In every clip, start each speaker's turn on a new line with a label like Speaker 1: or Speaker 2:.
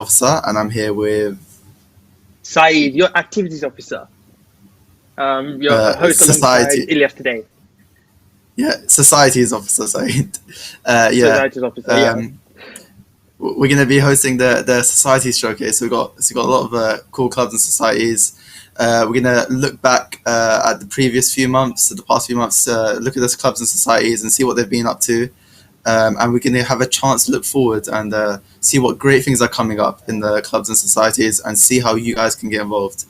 Speaker 1: Officer, and I'm here with
Speaker 2: Saeed, your activities officer. Your host alongside
Speaker 1: Society.
Speaker 2: Ilyas today.
Speaker 1: Yeah, Societies Officer. Sorry. Yeah.
Speaker 2: Societies officer, yeah.
Speaker 1: Um, we're going to be hosting the Society Showcase. So we've got a lot of cool clubs and societies. We're going to look back at the previous few months, the past few months, look at those clubs and societies and see what they've been up to. And we're going to have a chance to look forward and see what great things are coming up in the clubs and societies and see how you guys can get involved.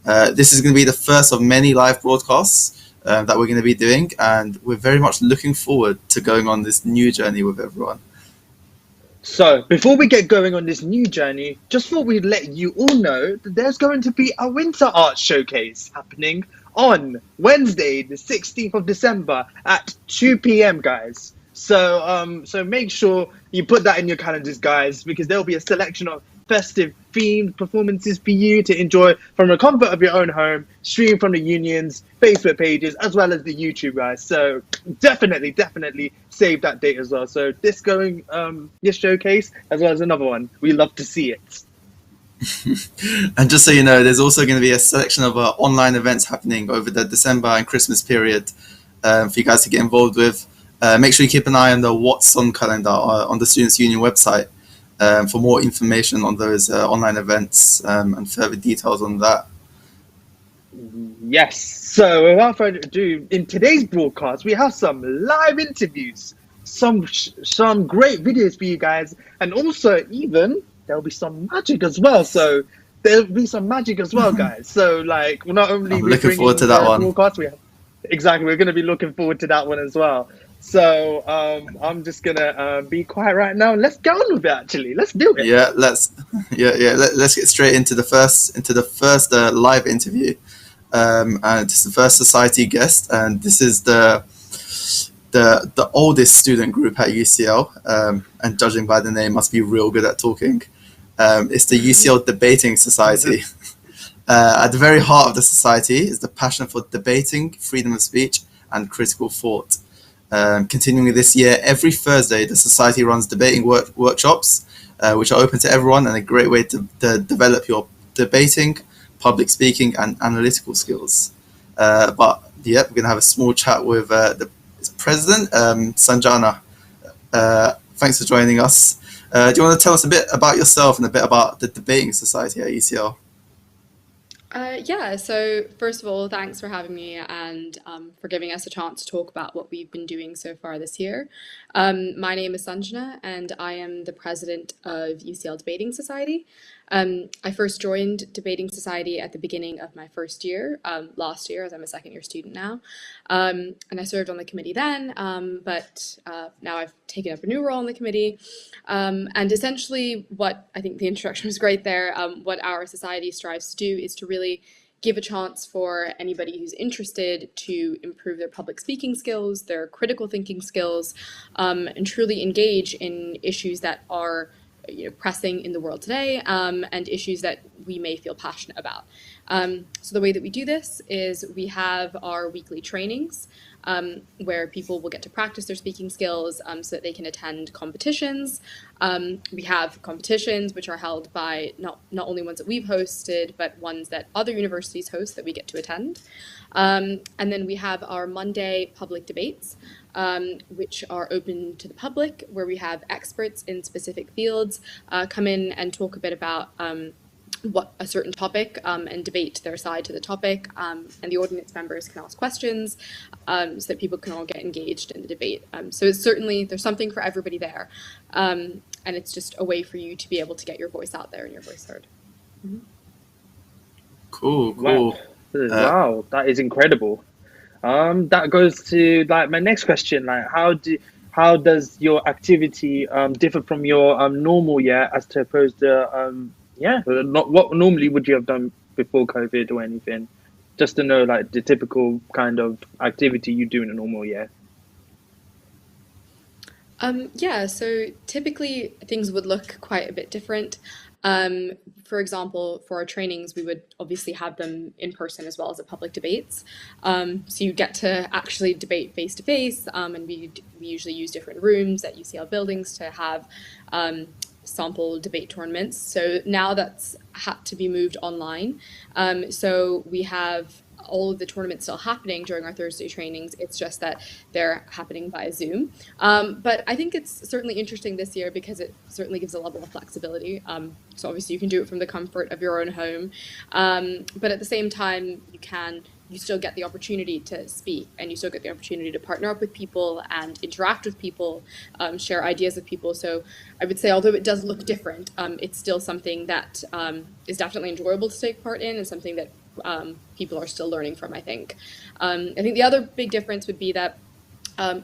Speaker 1: This is going to be the first of many live broadcasts that we're going to be doing, and we're very much looking forward to going on this new journey with everyone.
Speaker 2: So, before we get going on this new journey, just thought we'd let you all know that there's going to be a winter art showcase happening on Wednesday, the 16th of December at 2 p.m., guys. So make sure you put that in your calendars, guys, because there'll be a selection of festive themed performances for you to enjoy from the comfort of your own home, stream from the union's Facebook pages as well as the YouTube, guys. So definitely save that date as well. So this showcase as well as another one. We love to see it.
Speaker 1: And just so you know, there's also going to be a selection of online events happening over the December and Christmas period for you guys to get involved with. Make sure you keep an eye on the What's On calendar on the Students' Union website for more information on those online events and further details on that.
Speaker 2: Yes. So without further ado, in today's broadcast, we have some live interviews, some great videos for you guys, and also even there'll be some magic as well. So there'll be some magic as well, guys. So like, we're not only
Speaker 1: I'm looking forward to that one.
Speaker 2: Broadcast, exactly, we're going to be looking forward to that one as well. So I'm just gonna be quiet right now. Let's get on with it. Actually, let's do it.
Speaker 1: Yeah, let's get straight into the first live interview. And it's the first society guest, and this is the oldest student group at UCL, and judging by the name, must be real good at talking. It's the UCL Debating Society. At the very heart of the society is the passion for debating, freedom of speech, and critical thought. Continuing this year, every Thursday, the Society runs debating workshops, which are open to everyone and a great way to develop your debating, public speaking, and analytical skills. We're going to have a small chat with the president, Sanjana. Thanks for joining us. Do you want to tell us a bit about yourself and a bit about the Debating Society at UCL?
Speaker 3: Yeah, so first of all, thanks for having me and for giving us a chance to talk about what we've been doing so far this year. My name is Sanjana and I am the president of UCL Debating Society. I first joined Debating Society at the beginning of my first year, last year, as I'm a second year student now. And I served on the committee then, but now I've taken up a new role in the committee. And essentially what I think the introduction was great there, what our society strives to do is to really give a chance for anybody who's interested to improve their public speaking skills, their critical thinking skills, and truly engage in issues that are pressing in the world today, and issues that we may feel passionate about. So the way that we do this is we have our weekly trainings where people will get to practice their speaking skills so that they can attend competitions. We have competitions which are held by not only ones that we've hosted, but ones that other universities host that we get to attend. And then we have our Monday public debates, which are open to the public, where we have experts in specific fields come in and talk a bit about what a certain topic and debate their side to the topic, and the audience members can ask questions so that people can all get engaged in the debate. So it's certainly, there's something for everybody there, and it's just a way for you to be able to get your voice out there and your voice heard. Mm-hmm.
Speaker 1: Cool.
Speaker 2: Wow, that is incredible. That goes to like my next question, like how does your activity differ from your normal year as to opposed to what normally would you have done before COVID or anything? Just to know like the typical kind of activity you do in a normal year.
Speaker 3: Yeah, so typically things would look quite a bit different. For example, for our trainings, we would obviously have them in person as well as at public debates. So you get to actually debate face to face, and we usually use different rooms at UCL buildings to have sample debate tournaments. So now that's had to be moved online. So we have all of the tournaments still happening during our Thursday trainings. It's just that they're happening via Zoom. But I think it's certainly interesting this year because it certainly gives a level of flexibility. So obviously you can do it from the comfort of your own home. But at the same time, you still get the opportunity to speak, and you still get the opportunity to partner up with people and interact with people, share ideas with people. So I would say, although it does look different, it's still something that is definitely enjoyable to take part in, and something that people are still learning from, I think. I think the other big difference would be that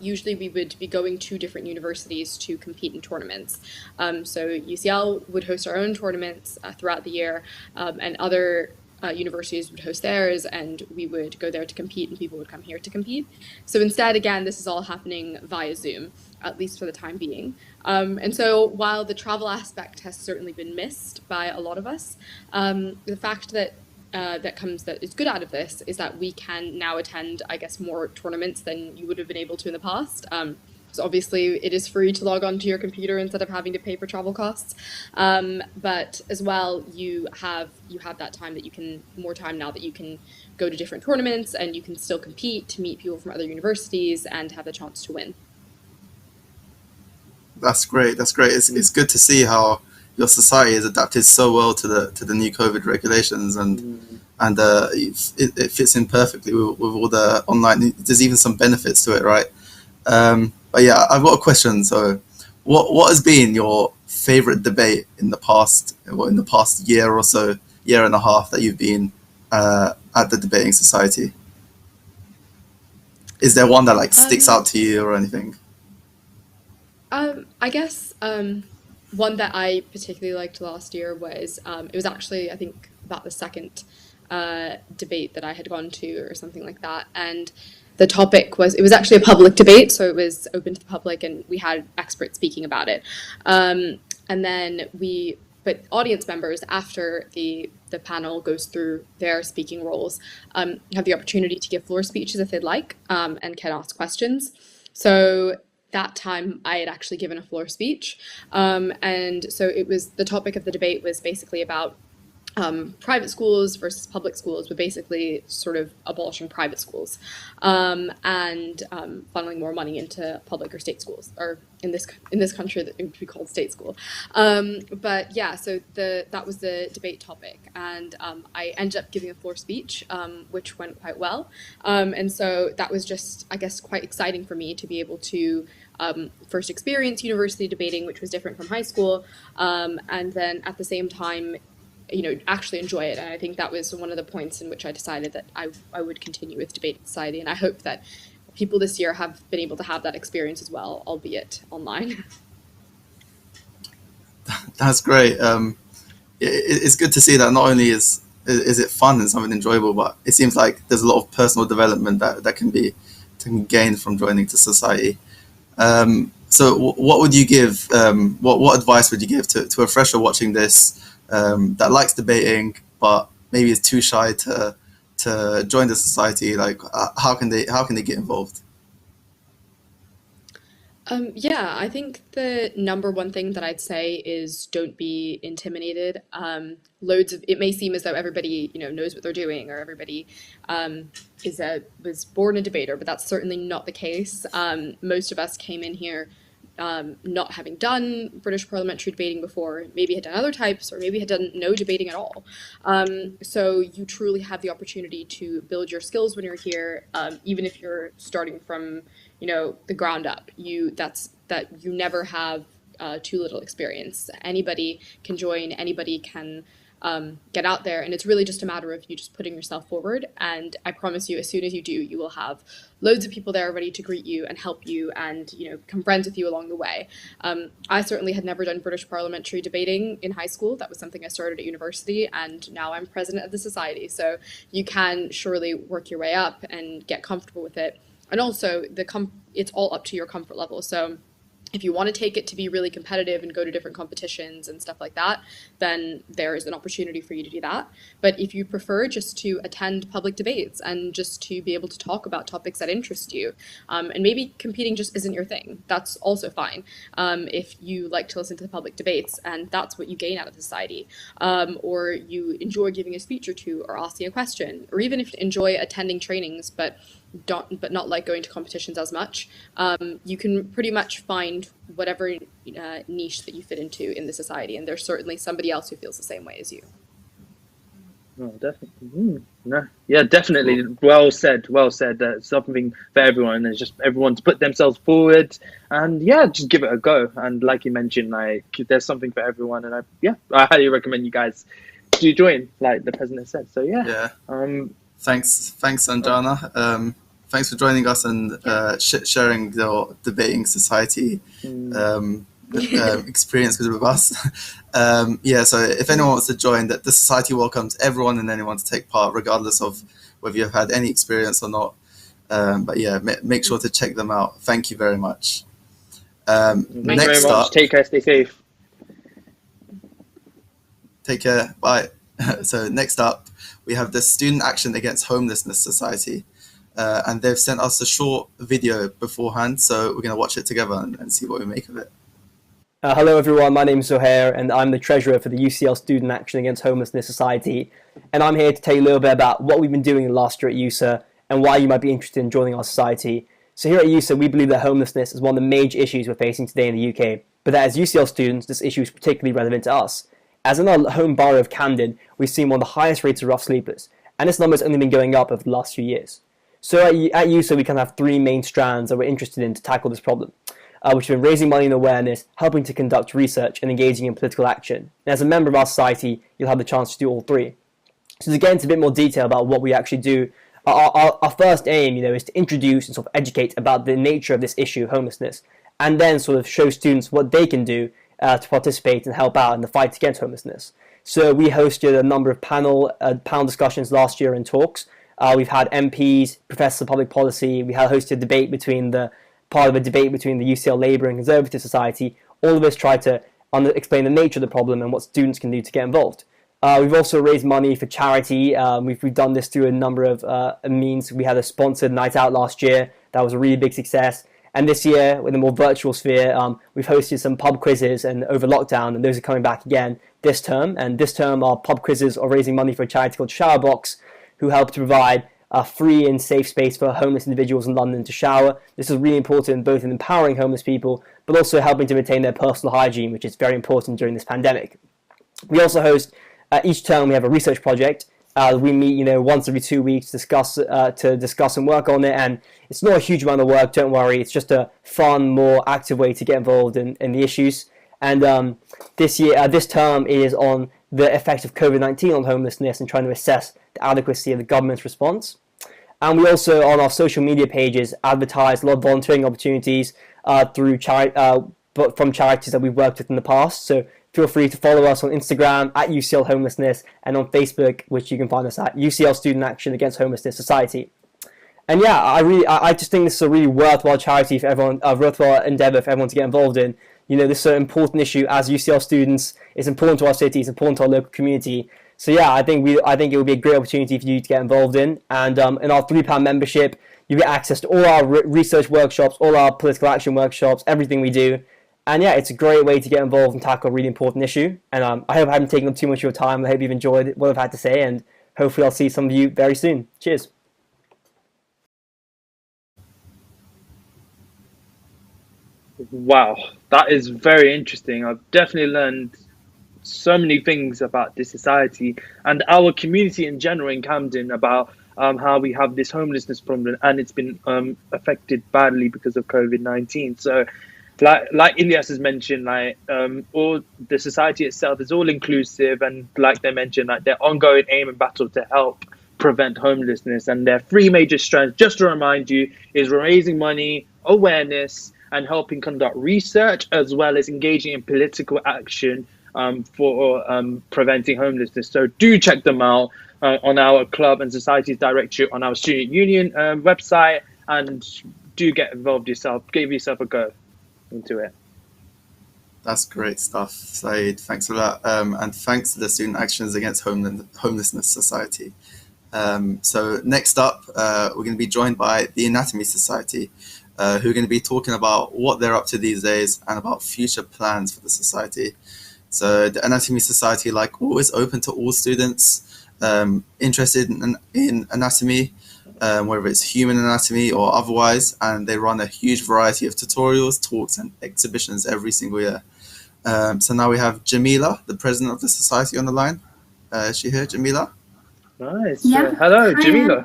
Speaker 3: usually we would be going to different universities to compete in tournaments. So UCL would host our own tournaments throughout the year, and other universities would host theirs, and we would go there to compete, and people would come here to compete. So instead, again, this is all happening via Zoom, at least for the time being. And so while the travel aspect has certainly been missed by a lot of us, the fact that that is good out of this is that we can now attend, I guess, more tournaments than you would have been able to in the past. So obviously it is free to log on to your computer instead of having to pay for travel costs. But as well, you have that time that you can, more time now that you can go to different tournaments, and you can still compete to meet people from other universities and have the chance to win.
Speaker 1: That's great. That's great. It's good to see how your society has adapted so well to the new COVID regulations, and it fits in perfectly with all the online. There's even some benefits to it, right? But yeah, I've got a question. So, what has been your favorite debate in the past year or so, year and a half that you've been at the debating society? Is there one that like sticks out to you or anything?
Speaker 3: I guess one that I particularly liked last year was it was actually, I think, about the second debate that I had gone to or something like that, and the topic was, it was actually a public debate, so it was open to the public, and we had experts speaking about it. And then but audience members, after the panel goes through their speaking roles, have the opportunity to give floor speeches if they'd like, and can ask questions. So that time I had actually given a floor speech. And so the topic of the debate was basically about private schools versus public schools, but basically sort of abolishing private schools, and funneling more money into public or state schools, or in this country that it would be called state school. But yeah, so that was the debate topic, and I ended up giving a floor speech, which went quite well, and so that was just, I guess, quite exciting for me to be able to first experience university debating, which was different from high school, and then at the same time, actually enjoy it. And I think that was one of the points in which I decided that I would continue with Debate Society. And I hope that people this year have been able to have that experience as well, albeit online.
Speaker 1: That's great. It's good to see that not only is it fun and something enjoyable, but it seems like there's a lot of personal development that can be gained from joining to society. So what would you give, what advice would you give to a fresher watching this, that likes debating but maybe is too shy to join the society? Like, how can they get involved?
Speaker 3: Yeah, I think the number one thing that I'd say is don't be intimidated. It may seem as though everybody, knows what they're doing, or everybody was born a debater, but that's certainly not the case. Most of us came in here not having done British parliamentary debating before, maybe had done other types, or maybe had done no debating at all. So you truly have the opportunity to build your skills when you're here, even if you're starting from the ground up. You never have too little experience. Anybody can join. Anybody can get out there, and it's really just a matter of you just putting yourself forward. And I promise you, as soon as you do, you will have loads of people there ready to greet you and help you, and become friends with you along the way. I certainly had never done British parliamentary debating in high school. That was something I started at university, and now I'm president of the society. So you can surely work your way up and get comfortable with it. And also, it's all up to your comfort level. So If you want to take it to be really competitive and go to different competitions and stuff like that, then there is an opportunity for you to do that. But if you prefer just to attend public debates and just to be able to talk about topics that interest you, and maybe competing just isn't your thing, that's also fine. If you like to listen to the public debates and that's what you gain out of society, or you enjoy giving a speech or two or asking a question, or even if you enjoy attending trainings but not like going to competitions as much, you can pretty much find whatever niche that you fit into in the society, and there's certainly somebody else who feels the same way as you.
Speaker 2: No, definitely. No, yeah, definitely. Well said. Well said. Something for everyone. It's just everyone to put themselves forward, and yeah, just give it a go. And like you mentioned, like there's something for everyone, and I highly recommend you guys do join, like the president said. So yeah.
Speaker 1: Thanks, Sanjana. Thanks for joining us and sharing your debating society experience with us. So if anyone wants to join, that the society welcomes everyone and anyone to take part, regardless of whether you've had any experience or not. Make sure to check them out. Thank you very much.
Speaker 2: Thank you very much. Take care. Stay safe.
Speaker 1: Take care. Bye. So next up, we have the Student Action Against Homelessness Society. And they've sent us a short video beforehand, so we're going to watch it together and see what we make of it.
Speaker 4: Hello everyone, my name is Zohair and I'm the treasurer for the UCL Student Action Against Homelessness Society, and I'm here to tell you a little bit about what we've been doing in the last year at USA and why you might be interested in joining our society. So here at USA, we believe that homelessness is one of the major issues we're facing today in the UK, but that as UCL students, this issue is particularly relevant to us. As in our home borough of Camden, we've seen one of the highest rates of rough sleepers, and this number has only been going up over the last few years. So at USA, we kind of have three main strands that we're interested in to tackle this problem, which have been raising money and awareness, helping to conduct research, and engaging in political action. And as a member of our society, you'll have the chance to do all three. So to get into a bit more detail about what we actually do, our first aim, is to introduce and sort of educate about the nature of this issue, homelessness, and then sort of show students what they can do to participate and help out in the fight against homelessness. So we hosted a number of panel discussions last year and talks. We've had MPs, professors of public policy. We had hosted a debate between the UCL Labour and Conservative Society. All of us tried to explain the nature of the problem and what students can do to get involved. We've also raised money for charity. We've done this through a number of means. We had a sponsored night out last year. That was a really big success. And this year, with a more virtual sphere, we've hosted some pub quizzes and over lockdown, and those are coming back again this term. And this term, our pub quizzes are raising money for a charity called Showerbox, who help to provide a free and safe space for homeless individuals in London to shower. This is really important both in empowering homeless people, but also helping to maintain their personal hygiene, which is very important during this pandemic. We also host, each term we have a research project. We meet, once every 2 weeks to discuss and work on it, and it's not a huge amount of work, don't worry. It's just a fun, more active way to get involved in the issues. And this term is on the effect of COVID-19 on homelessness and trying to assess the adequacy of the government's response. And we also, on our social media pages, advertise a lot of volunteering opportunities from charities that we've worked with in the past. So feel free to follow us on Instagram at UCL Homelessness and on Facebook, which you can find us at UCL Student Action Against Homelessness Society. And yeah, I just think this is a really worthwhile charity for everyone, a worthwhile endeavour for everyone to get involved in. This is an important issue as UCL students. It's important to our city. It's important to our local community. So yeah, I think it would be a great opportunity for you to get involved in. And in our £3 membership, you get access to all our research workshops, all our political action workshops, everything we do. And yeah, it's a great way to get involved and tackle a really important issue. And I hope I haven't taken up too much of your time. I hope you've enjoyed what I've had to say, and hopefully I'll see some of you very soon. Cheers.
Speaker 2: Wow, that is very interesting. I've definitely learned so many things about this society and our community in general in Camden about how we have this homelessness problem, and it's been affected badly because of COVID-19. So like Ilyas has mentioned, all the society itself is all inclusive, and like they mentioned, their ongoing aim and battle to help prevent homelessness, and their three major strands, just to remind you, is raising money, awareness, and helping conduct research, as well as engaging in political action for preventing homelessness. So do check them out on our club and societies directory on our student union website, and do get involved yourself. Give yourself a go. into it.
Speaker 1: That's great stuff, Saeed. Thanks for that. And thanks to the Student Actions Against Homelessness Society. So next up, we're going to be joined by the Anatomy Society, who are going to be talking about what they're up to these days and about future plans for the society. So the Anatomy Society, like always, open to all students interested in anatomy, whether it's human anatomy or otherwise, and they run a huge variety of tutorials, talks, and exhibitions every single year. So now we have Jamila, the president of the society, on the line. Is she here, Jamila?
Speaker 2: Nice.
Speaker 5: Yeah.
Speaker 2: Hello,
Speaker 5: Hi,
Speaker 2: Jamila.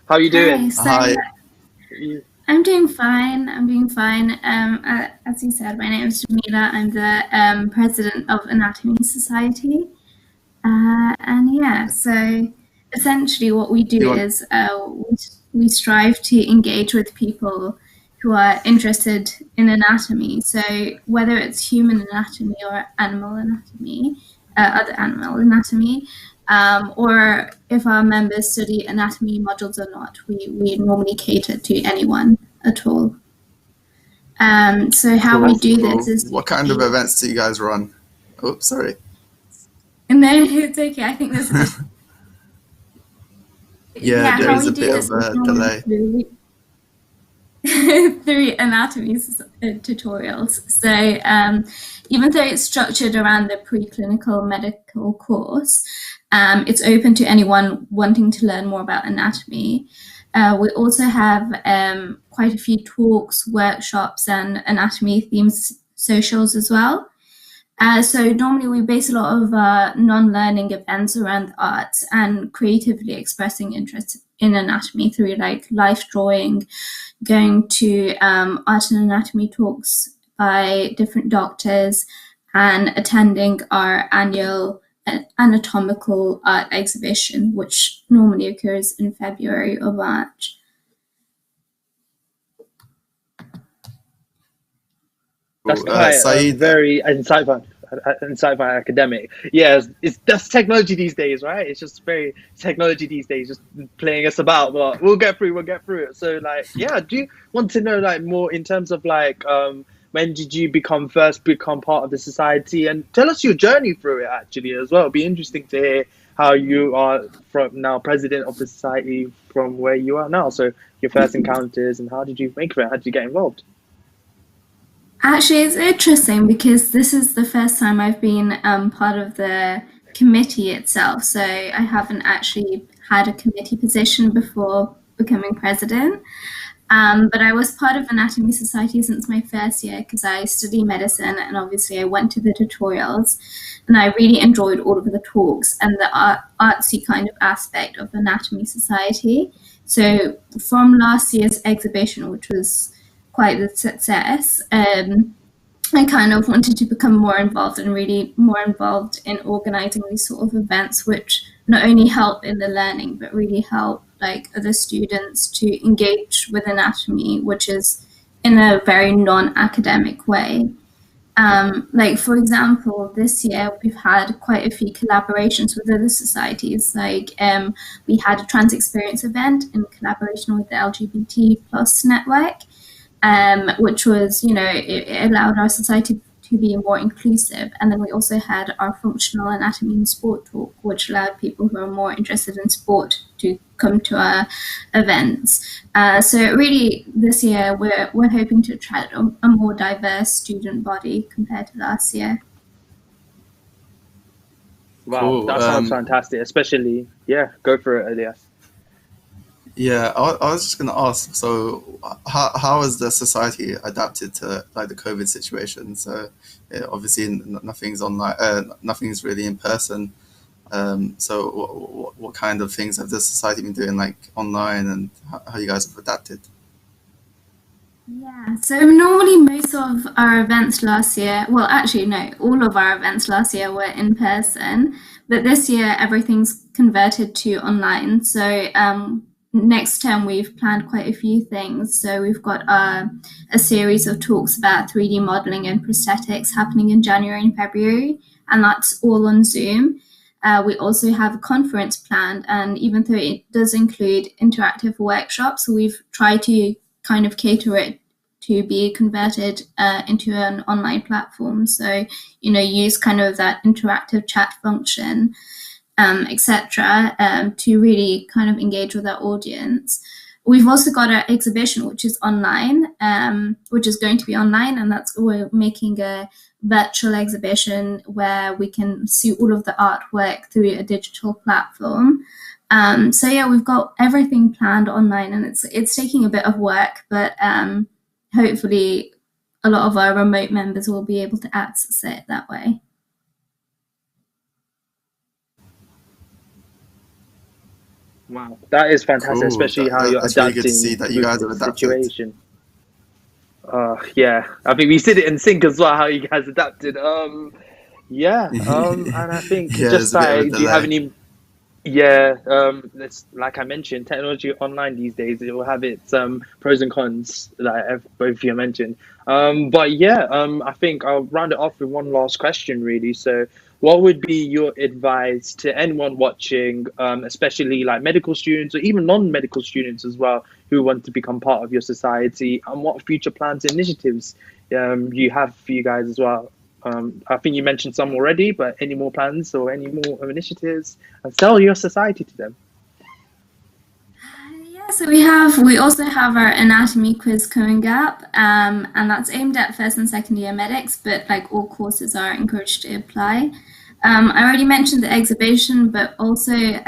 Speaker 2: How are you doing?
Speaker 5: Hi. So
Speaker 1: Hi.
Speaker 5: I'm doing fine. As you said, my name is Jamila. I'm the president of Anatomy Society. And yeah, so essentially what we do is we strive to engage with people who are interested in anatomy. So whether it's human anatomy or animal anatomy, other animal anatomy, or if our members study anatomy modules or not, we normally cater to anyone at all. So how we do this is...
Speaker 1: What kind of events do you guys run? Oh, sorry.
Speaker 5: No, it's okay. I think there's...
Speaker 1: Yeah, there is a bit of a delay.
Speaker 5: Through anatomy tutorials. So even though it's structured around the preclinical medical course, it's open to anyone wanting to learn more about anatomy. We also have quite a few talks, workshops, and anatomy themes socials as well. So normally we base a lot of non-learning events around the arts and creatively expressing interest in anatomy through like life drawing, going to art and anatomy talks by different doctors, and attending our annual anatomical art exhibition, which normally occurs in February or March.
Speaker 2: That's quite very insightful academic. Yeah, that's technology these days, right? It's just very technology these days, just playing us about. But we'll get through it. So, like, yeah, do you want to know like more in terms of like when did you become part of the society, and tell us your journey through it actually as well. It'd be interesting to hear how you are from now president of the society from where you are now. So your first encounters and how did you make of it? How did you get involved?
Speaker 5: Actually, it's interesting because this is the first time I've been part of the committee itself. So I haven't actually had a committee position before becoming president. But I was part of Anatomy Society since my first year because I study medicine, and obviously I went to the tutorials, and I really enjoyed all of the talks and the artsy kind of aspect of Anatomy Society. So from last year's exhibition, which was quite a success, I kind of wanted to become more involved in organizing these sort of events, which not only help in the learning, but really help like other students to engage with anatomy, which is in a very non-academic way. Like for example, this year we've had quite a few collaborations with other societies. Like we had a trans experience event in collaboration with the LGBT plus network, which was, it allowed our society to be more inclusive. And then we also had our functional anatomy and sport talk, which allowed people who are more interested in sport to come to our events. So really this year we're hoping to attract a more diverse student body compared to last year.
Speaker 2: Wow,
Speaker 1: cool.
Speaker 2: That sounds fantastic, especially, yeah, go for it, Elias.
Speaker 1: Yeah, I was just going to ask, so how has the society adapted to like the COVID situation? So obviously nothing's online, nothing's really in person. So what kind of things have the society been doing like online, and how you guys have adapted?
Speaker 5: Yeah, so normally most of our events last year, well actually no, all of our events last year were in person, but this year everything's converted to online. So next term we've planned quite a few things. So we've got a series of talks about 3D modeling and prosthetics happening in January and February, and that's all on Zoom. We also have a conference planned, and even though it does include interactive workshops, we've tried to kind of cater it to be converted into an online platform. So, use kind of that interactive chat function, etc., to really kind of engage with our audience. We've also got our exhibition, which is online, which is going to be online, and we're making a virtual exhibition where we can see all of the artwork through a digital platform. So yeah, we've got everything planned online, and it's taking a bit of work, but hopefully a lot of our remote members will be able to access it that way.
Speaker 2: Wow, that is fantastic,
Speaker 1: Cool.
Speaker 2: especially how you're
Speaker 1: That's really
Speaker 2: adapting
Speaker 1: good to see that you
Speaker 2: with
Speaker 1: guys
Speaker 2: the
Speaker 1: have adapted.
Speaker 2: situation. Yeah, I think we did it in sync as well. How you guys adapted. Yeah. And I think
Speaker 1: Yeah,
Speaker 2: just
Speaker 1: there's a bit of a
Speaker 2: like, do you have
Speaker 1: delay.
Speaker 2: any? Yeah. It's like I mentioned, technology online these days, it will have its pros and cons, like both of you mentioned. But yeah, I think I'll round it off with one last question, really. So, what would be your advice to anyone watching, especially like medical students or even non-medical students as well, who want to become part of your society, and what future plans and initiatives you have for you guys as well? I think you mentioned some already, but any more plans or any more initiatives, and sell your society to them?
Speaker 5: Yeah, so we also have our anatomy quiz coming up, and that's aimed at first and second year medics, but like all courses are encouraged to apply. I already mentioned the exhibition, but also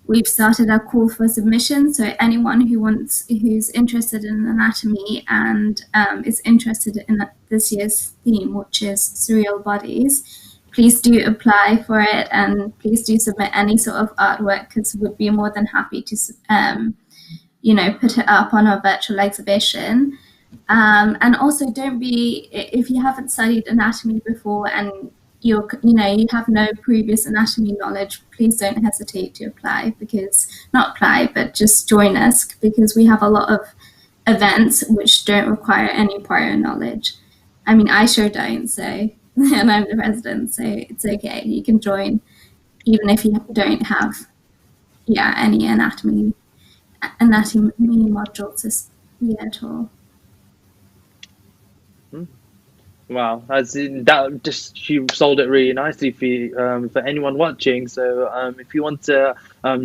Speaker 5: we've started our call for submission. So anyone who's interested in anatomy and is interested in this year's theme, which is surreal bodies, please do apply for it, and please do submit any sort of artwork, because we'd be more than happy to put it up on our virtual exhibition. And also, if you haven't studied anatomy before and you have no previous anatomy knowledge, please don't hesitate to but just join us, because we have a lot of events which don't require any prior knowledge. I mean, I sure don't, so and I'm the president, so it's okay. You can join even if you don't have any anatomy modules at all.
Speaker 2: Wow, that just you sold it really nicely for anyone watching. So if you want to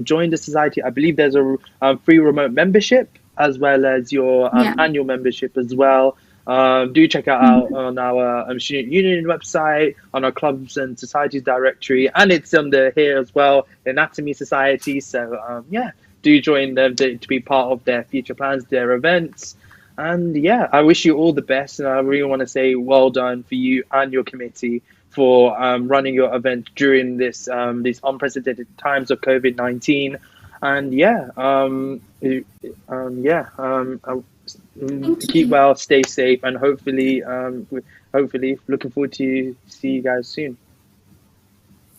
Speaker 2: join the society, I believe there's a free remote membership as well as your annual membership as well. Do check it out on our student union website, on our clubs and societies directory, and it's under here as well, the Anatomy Society. So do join them to be part of their future plans, their events. And yeah, I wish you all the best, and I really want to say well done for you and your committee for running your event during these unprecedented times of COVID-19. And keep well, stay safe, and hopefully looking forward to see you guys soon.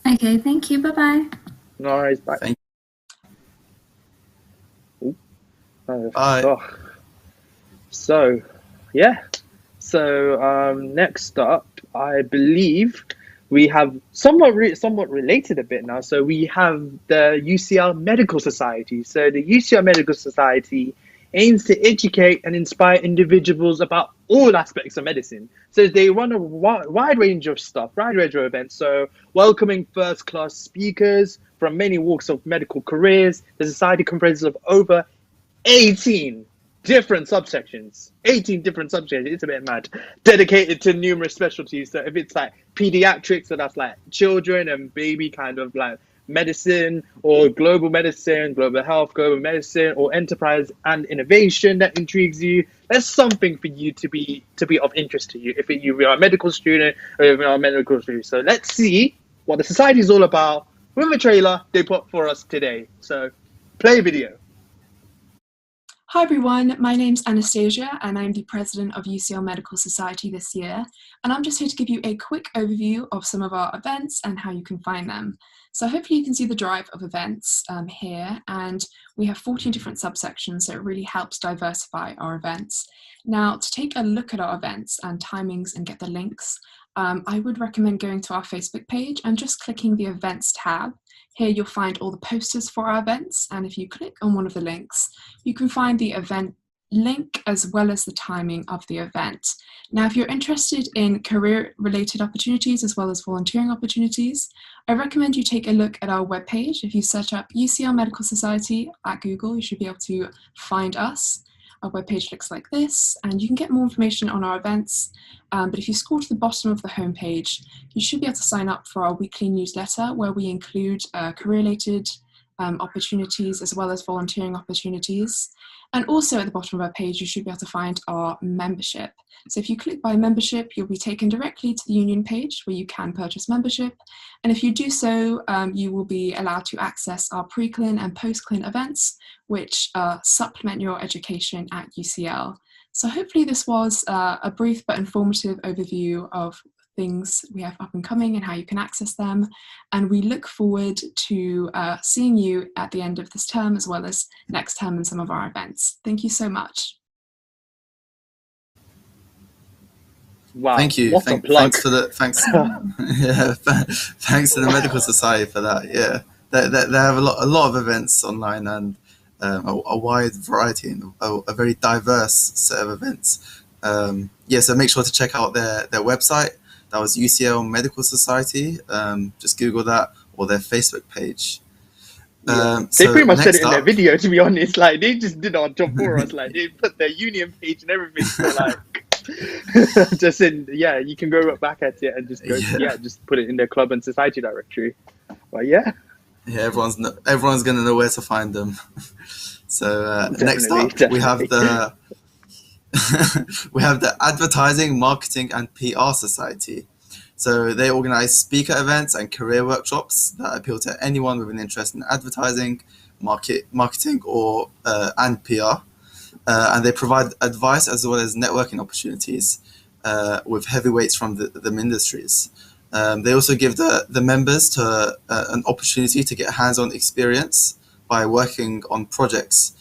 Speaker 5: Okay, thank you. Bye-bye.
Speaker 2: All right, bye.
Speaker 1: Thank
Speaker 2: you.
Speaker 1: Bye.
Speaker 2: So next up, I believe we have somewhat related a bit now. So we have the UCL Medical Society. So the UCL Medical Society aims to educate and inspire individuals about all aspects of medicine. So they run a wide range of events. So welcoming first-class speakers from many walks of medical careers. The society comprises of over 18 different subsections. It's a bit mad. Dedicated to numerous specialties. So if it's like pediatrics, so that's like children and baby kind of like medicine, or global medicine, global health, global medicine, or enterprise and innovation that intrigues you, there's something for you to be of interest to you if you are a medical student or if you are a medical student. So let's see what the society is all about with a trailer they put for us today. So play video.
Speaker 6: Hi everyone, my name's Anastasia and I'm the president of UCL Medical Society this year, and I'm just here to give you a quick overview of some of our events and how you can find them. So hopefully you can see the drive of events here, and we have 14 different subsections, so it really helps diversify our events. Now, to take a look at our events and timings and get the links, I would recommend going to our Facebook page and just clicking the events tab. Here you'll find all the posters for our events, and if you click on one of the links, you can find the event link as well as the timing of the event. Now, if you're interested in career-related opportunities as well as volunteering opportunities, I recommend you take a look at our webpage. If you search up UCL Medical Society at Google, you should be able to find us. Our webpage looks like this, and you can get more information on our events. But if you scroll to the bottom of the homepage, you should be able to sign up for our weekly newsletter where we include career-related opportunities as well as volunteering opportunities. And also at the bottom of our page, you should be able to find our membership. So if you click by membership, you'll be taken directly to the union page where you can purchase membership. And if you do so, you will be allowed to access our pre-clin and post-clin events, which supplement your education at UCL. So hopefully this was a brief but informative overview of things we have up and coming and how you can access them. And we look forward to seeing you at the end of this term as well as next term in some of our events. Thank you so much.
Speaker 2: Wow.
Speaker 1: Thank you.
Speaker 2: What a plug.
Speaker 1: Thanks to the Medical Society for that. Yeah, they have a lot of events online and a wide variety and a very diverse set of events. So make sure to check out their website. That was UCL Medical Society. Just Google that, or their Facebook page.
Speaker 2: They pretty much said it in their video, to be honest. Like, they just did our job for us. Like, they put their union page and everything. So, like, just you can go back at it and just go, just put it in their club and society directory. But
Speaker 1: everyone's gonna know where to find them. So next up, we have the we have the Advertising, Marketing and PR Society. So they organize speaker events and career workshops that appeal to anyone with an interest in advertising, marketing or and PR. And they provide advice as well as networking opportunities with heavyweights from the industries. They also give the members an opportunity to get hands-on experience by working on projects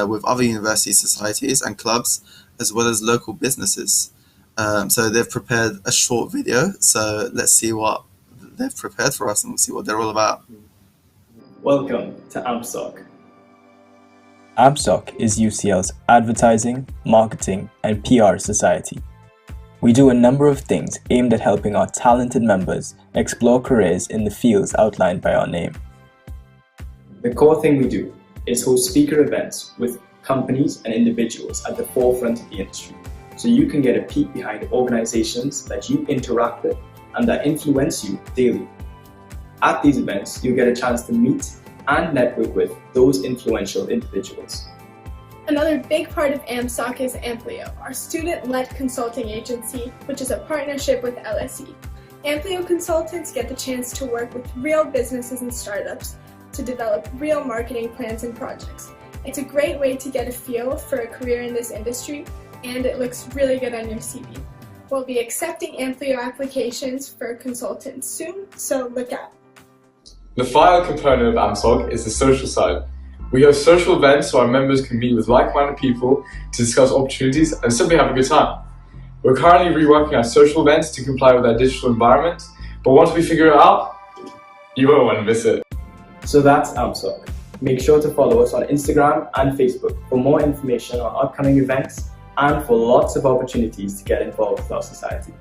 Speaker 1: with other university societies and clubs, as well as local businesses. So they've prepared a short video. So let's see what they've prepared for us and we'll see what they're all about.
Speaker 7: Welcome to AMPSOC. AMPSOC is UCL's Advertising, Marketing and PR Society. We do a number of things aimed at helping our talented members explore careers in the fields outlined by our name. The core thing we do is host speaker events with companies and individuals at the forefront of the industry, so you can get a peek behind organizations that you interact with and that influence you daily. At these events, you get a chance to meet and network with those influential individuals.
Speaker 8: Another big part of AMPSOC is Amplio, our student-led consulting agency, which is a partnership with LSE. Amplio consultants get the chance to work with real businesses and startups to develop real marketing plans and projects. It's a great way to get a feel for a career in this industry, and it looks really good on your CV. We'll be accepting Amplio applications for consultants soon, so look out.
Speaker 9: The final component of AMPSOC is the social side. We host social events so our members can meet with like-minded people to discuss opportunities and simply have a good time. We're currently reworking our social events to comply with our digital environment, but once we figure it out, you won't want to miss it.
Speaker 7: So that's AMPSOC. Make sure to follow us on Instagram and Facebook for more information on upcoming events and for lots of opportunities to get involved with our society.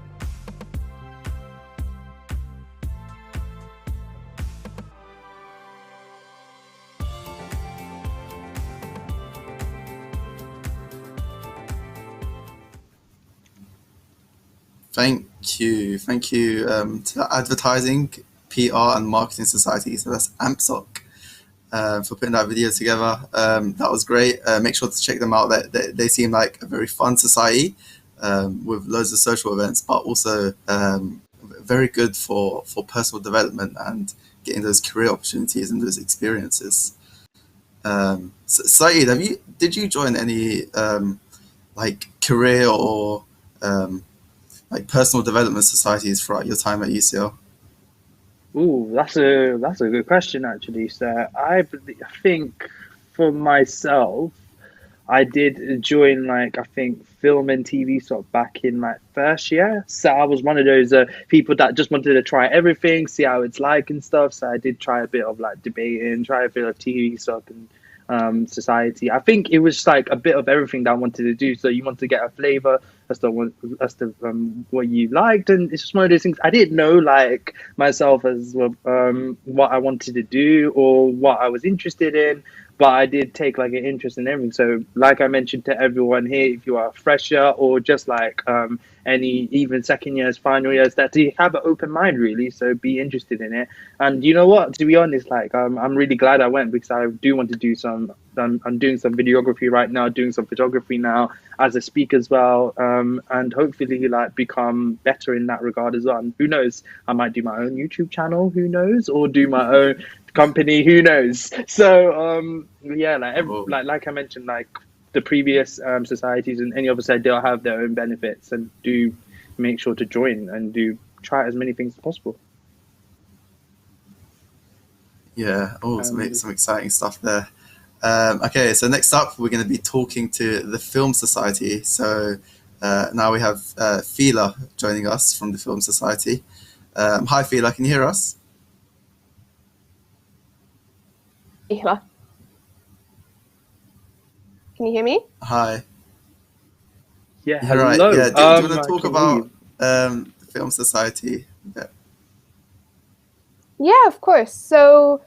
Speaker 1: Thank you to the Advertising, PR and Marketing Society, so that's AMPSOC, for putting that video together. That was great. Make sure to check them out. They seem like a very fun society with loads of social events, but also very good for personal development and getting those career opportunities and those experiences. Saeed, did you join any like career or like personal development societies throughout your time at UCL?
Speaker 2: Ooh, that's a good question actually. So I think for myself, I did join like I think film and TV sort of back in like first year. So I was one of those people that just wanted to try everything, see how it's like and stuff. So I did try a bit of like debating, try a bit of TV stuff and society. I think it was like a bit of everything that I wanted to do. So you want to get a flavor as to what you liked, and it's just one of those things. I didn't know like myself as well, what I wanted to do or what I was interested in, but I did take like an interest in everything. So like I mentioned to everyone here, if you are a fresher or just like any even second years, final years, that you have an open mind really. So be interested in it. And you know what? To be honest, like I'm really glad I went, because I do want to do some. I'm doing some videography right now, doing some photography now as a speaker as well, and hopefully like become better in that regard as well. And who knows? I might do my own YouTube channel. Who knows? Or do my own company. Who knows? So yeah, like I mentioned, like the previous societies and any other side, they'll have their own benefits, and do make sure to join and do try as many things as possible.
Speaker 1: Yeah, some exciting stuff there. Okay, so next up, we're going to be talking to the Film Society. So now we have Fila joining us from the Film Society. Hi, Fila, can you hear us?
Speaker 10: Fila. Can you hear me?
Speaker 1: Hi.
Speaker 2: Yeah,
Speaker 1: You're right.
Speaker 2: hello.
Speaker 1: Yeah, do you want to talk about the Film Society a bit?
Speaker 10: Yeah, of course. So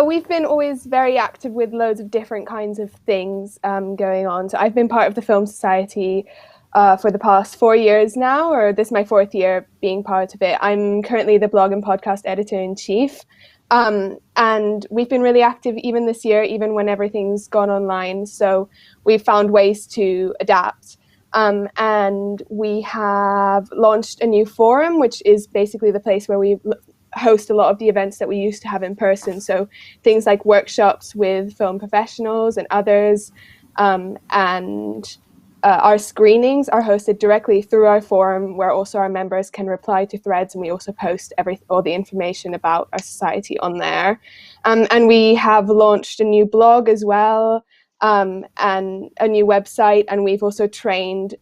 Speaker 10: we've been always very active with loads of different kinds of things going on. So I've been part of the Film Society for the past 4 years now, or this is my 4th year being part of it. I'm currently the blog and podcast editor-in-chief. And we've been really active even this year, even when everything's gone online. So we've found ways to adapt. And we have launched a new forum, which is basically the place where we host a lot of the events that we used to have in person. So things like workshops with film professionals and others, and our screenings are hosted directly through our forum, where also our members can reply to threads, and we also post all the information about our society on there. And we have launched a new blog as well, and a new website, and we've also trained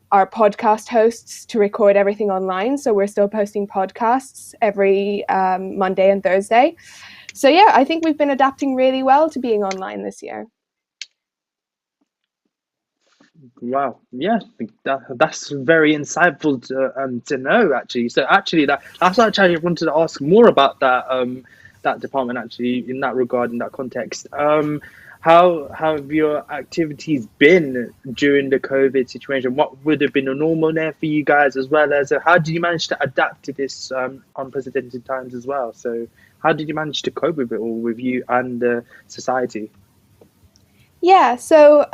Speaker 10: our podcast hosts to record everything online. So we're still posting podcasts every Monday and Thursday. So yeah, I think we've been adapting really well to being online this year.
Speaker 2: Wow, yeah, that's very insightful to know actually. So actually, that's actually I wanted to ask more about that department actually in that regard, in that context. How have your activities been during the COVID situation? What would have been a normal there for you guys, as well as how did you manage to adapt to this unprecedented times as well? So how did you manage to cope with it all, with you and the society?
Speaker 10: Yeah, so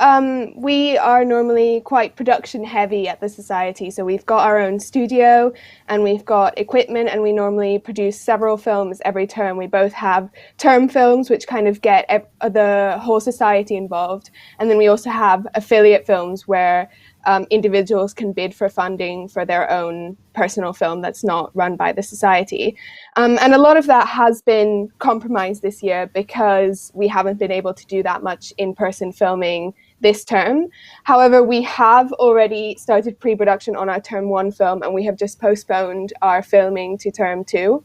Speaker 10: we are normally quite production heavy at the Society. So we've got our own studio and we've got equipment, and we normally produce several films every term. We both have term films, which kind of get the whole society involved. And then we also have affiliate films where individuals can bid for funding for their own personal film that's not run by the society. And a lot of that has been compromised this year because we haven't been able to do that much in-person filming this term. However, we have already started pre-production on our term 1 film, and we have just postponed our filming to term 2.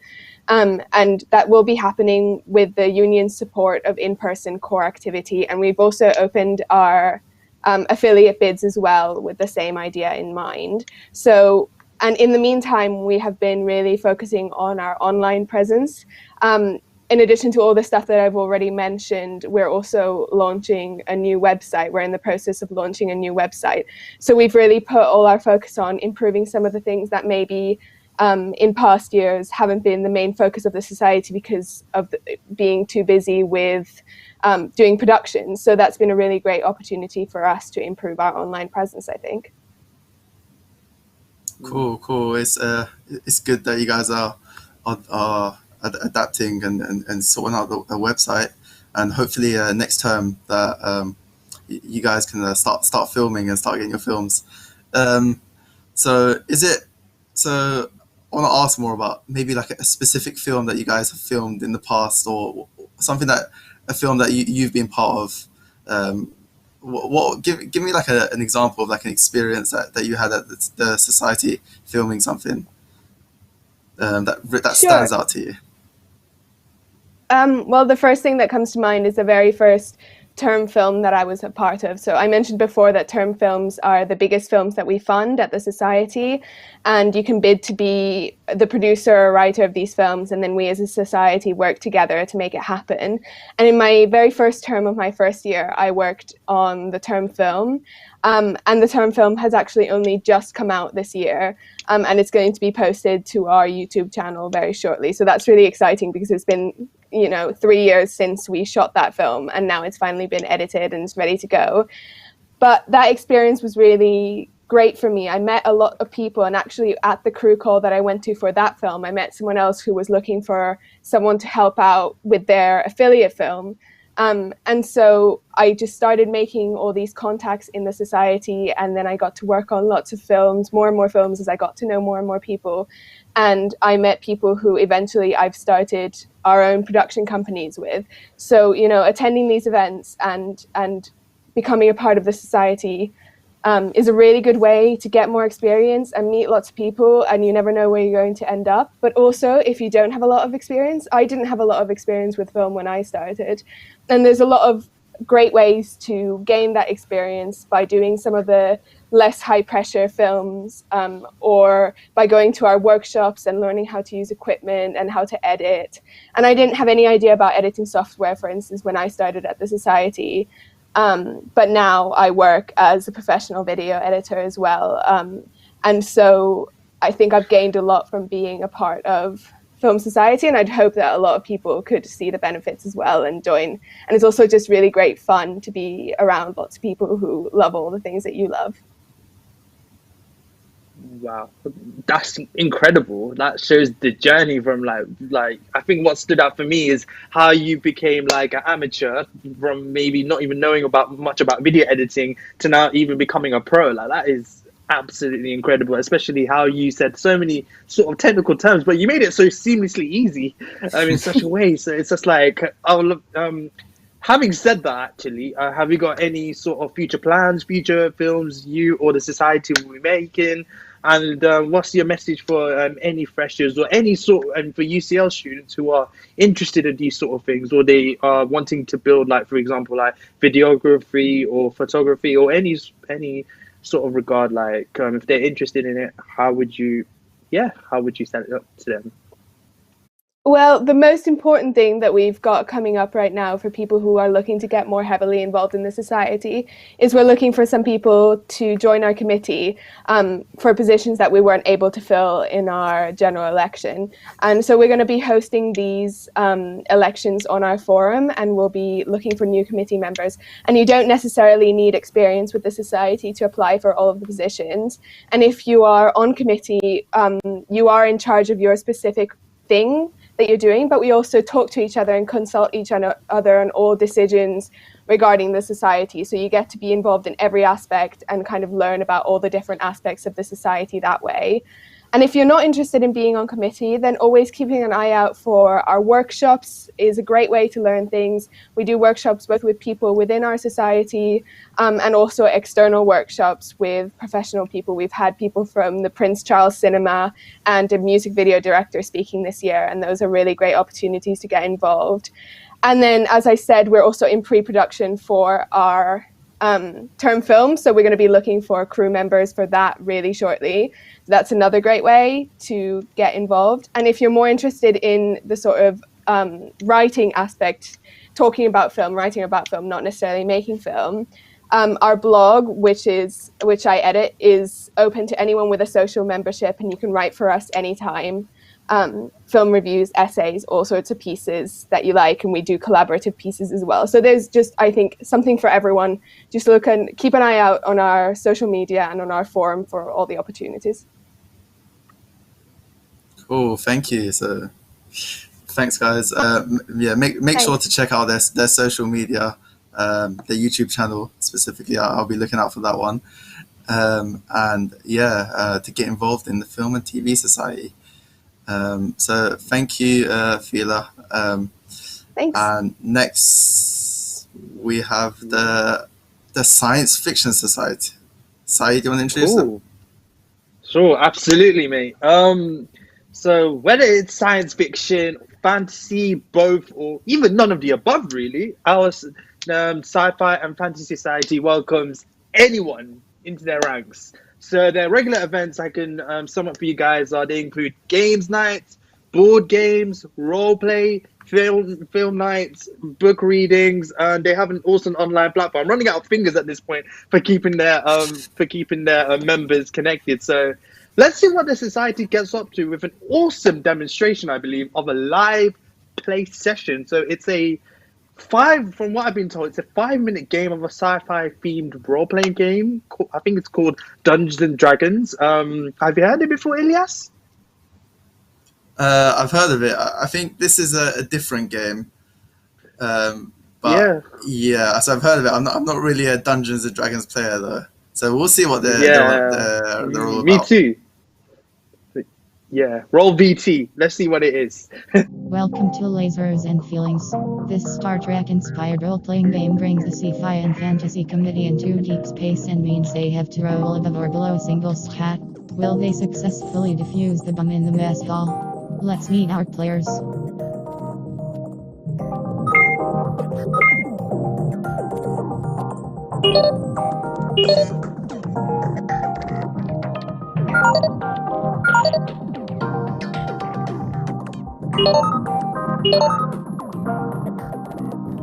Speaker 10: And that will be happening with the union's support of in-person core activity. And we've also opened our affiliate bids as well with the same idea in mind. So, and in the meantime, we have been really focusing on our online presence. In addition to all the stuff that I've already mentioned, we're also launching a new website. We're in the process of launching a new website. So we've really put all our focus on improving some of the things that maybe in past years haven't been the main focus of the society because of being too busy with doing productions. So that's been a really great opportunity for us to improve our online presence, I think.
Speaker 1: Cool. It's good that you guys are adapting and sorting out the website, and hopefully next term that you guys can start filming and start getting your films. So I want to ask more about maybe like a specific film that you guys have filmed in the past, or something a film that you've been part of. Give me like an example of like an experience that you had at the society filming something that stands out to you.
Speaker 10: Well, the first thing that comes to mind is the very first term film that I was a part of. So I mentioned before that term films are the biggest films that we fund at the Society, and you can bid to be the producer or writer of these films, and then we as a society work together to make it happen. And in my very first term of my first year, I worked on the term film, and the term film has actually only just come out this year, and it's going to be posted to our YouTube channel very shortly. So that's really exciting because it's been 3 years since we shot that film, and now it's finally been edited and it's ready to go. But that experience was really great for me. I met a lot of people, and actually at the crew call that I went to for that film, I met someone else who was looking for someone to help out with their affiliate film. And so I just started making all these contacts in the Society, and then I got to work on lots of films, more and more films, as I got to know more and more people. And I met people who eventually I've started our own production companies with. So, attending these events and becoming a part of the Society is a really good way to get more experience and meet lots of people, and you never know where you're going to end up. But also, if you don't have a lot of experience, I didn't have a lot of experience with film when I started, and there's a lot of great ways to gain that experience by doing some of the less high pressure films, or by going to our workshops and learning how to use equipment and how to edit. And I didn't have any idea about editing software, for instance, when I started at the Society. But now I work as a professional video editor as well. And so I think I've gained a lot from being a part of Film Society, and I'd hope that a lot of people could see the benefits as well and join. And it's also just really great fun to be around lots of people who love all the things that you love.
Speaker 2: Wow, that's incredible. That shows the journey from like I think what stood out for me is how you became like an amateur from maybe not even knowing much about video editing to now even becoming a pro. Like, that is absolutely incredible, especially how you said so many sort of technical terms, but you made it so seamlessly easy in such a way. So it's just like, having said that, actually, have you got any sort of future plans, future films you or the Society will be making? And what's your message for any freshers or any and for UCL students who are interested in these sort of things, or they are wanting to build, like, for example, like videography or photography or any sort of regard, like if they're interested in it, how would you set it up to them?
Speaker 10: Well, the most important thing that we've got coming up right now for people who are looking to get more heavily involved in the Society is we're looking for some people to join our committee for positions that we weren't able to fill in our general election. And so we're going to be hosting these elections on our forum, and we'll be looking for new committee members. And you don't necessarily need experience with the Society to apply for all of the positions. And if you are on committee, you are in charge of your specific thing that you're doing, but we also talk to each other and consult each other on all decisions regarding the Society. So you get to be involved in every aspect and kind of learn about all the different aspects of the Society that way. And if you're not interested in being on committee, then always keeping an eye out for our workshops is a great way to learn things. We do workshops both with people within our Society and also external workshops with professional people. We've had people from the Prince Charles Cinema and a music video director speaking this year, and those are really great opportunities to get involved. And then, as I said, we're also in pre-production for our term film, so we're going to be looking for crew members for that really shortly. That's another great way to get involved. And if you're more interested in the sort of writing aspect, writing about film, not necessarily making film, our blog, which I edit, is open to anyone with a social membership, and you can write for us anytime. Film reviews, essays, all sorts of pieces that you like, and we do collaborative pieces as well. So there's just, I think, something for everyone. Just look and keep an eye out on our social media and on our forum for all the opportunities.
Speaker 1: Cool, thank you. So thanks, guys. Make sure to check out their social media, their YouTube channel specifically. I'll be looking out for that one. To get involved in the Film and TV Society. So thank you, Fila.
Speaker 10: Thanks.
Speaker 1: And next we have the Science Fiction Society. Sai, do you want to introduce them?
Speaker 2: Sure, absolutely, mate. So whether it's science fiction, fantasy, both, or even none of the above, really, our Sci-Fi and Fantasy Society welcomes anyone into their ranks. So their regular events, I can sum up for you guys, they include games nights, board games, role play, film nights, book readings, and they have an awesome online platform. I'm running out of fingers at this point for keeping their members connected. So let's see what the society gets up to with an awesome demonstration, I believe, of a live play session. So it's from what I've been told, it's a 5-minute game of a sci-fi themed role-playing game. I think it's called Dungeons and Dragons. Have you heard it before, Ilyas?
Speaker 1: I've heard of it. I think this is a different game. But yeah, so I've heard of it. I'm not really a Dungeons and Dragons player though. So we'll see what they're all about.
Speaker 2: Me too. Yeah, roll VT. Let's see what it is.
Speaker 11: Welcome to Lasers and Feelings. This Star Trek-inspired role-playing game brings the sci-fi and fantasy committee into deep space and means they have to roll above or below a single stat. Will they successfully defuse the bomb in the mess hall? Let's meet our players.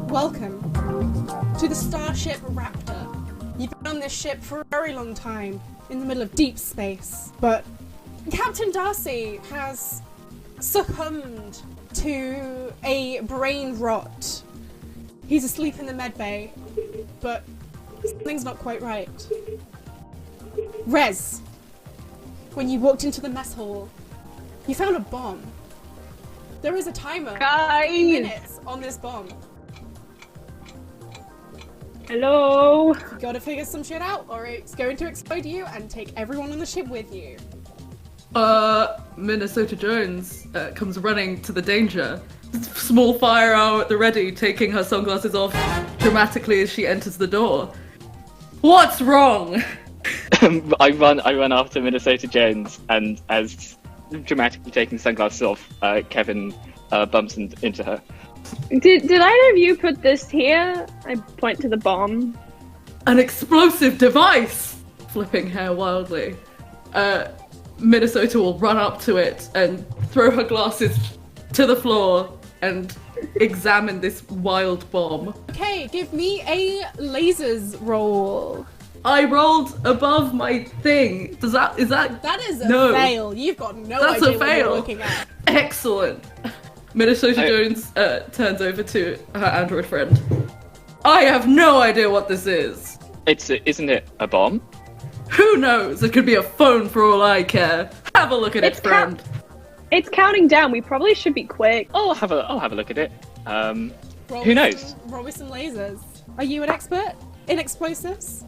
Speaker 12: Welcome to the Starship Raptor. You've been on this ship for a very long time, in the middle of deep space, but Captain Darcy has succumbed to a brain rot. He's asleep in the medbay, but something's not quite right. Rez, when you walked into the mess hall, you found a bomb. There is a timer, 3 minutes on this bomb.
Speaker 13: Hello?
Speaker 12: You gotta figure some shit out, or it's going to explode you and take everyone on the ship with you.
Speaker 14: Minnesota Jones comes running to the danger. Small fire arrow at the ready, taking her sunglasses off dramatically as she enters the door. What's wrong?
Speaker 15: I run after Minnesota Jones, and as dramatically taking sunglasses off, Kevin bumps into her.
Speaker 13: Did either of you put this here? I point to the bomb.
Speaker 14: An explosive device! Flipping hair wildly. Minnesota will run up to it and throw her glasses to the floor and examine this wild bomb.
Speaker 12: Okay, give me a lasers roll.
Speaker 14: I rolled above my thing. That is a
Speaker 12: fail. You've got no
Speaker 14: That's
Speaker 12: idea
Speaker 14: a
Speaker 12: what
Speaker 14: fail.
Speaker 12: you're looking at.
Speaker 14: Excellent. Minnesota Jones turns over to her android friend. I have no idea what this is.
Speaker 15: Isn't it a bomb?
Speaker 14: Who knows? It could be a phone for all I care. Have a look at it, friend.
Speaker 13: It's counting down. We probably should be quick.
Speaker 15: I'll have a look at it.
Speaker 12: Roll
Speaker 15: Who knows?
Speaker 12: Roll with some lasers. Are you an expert in explosives?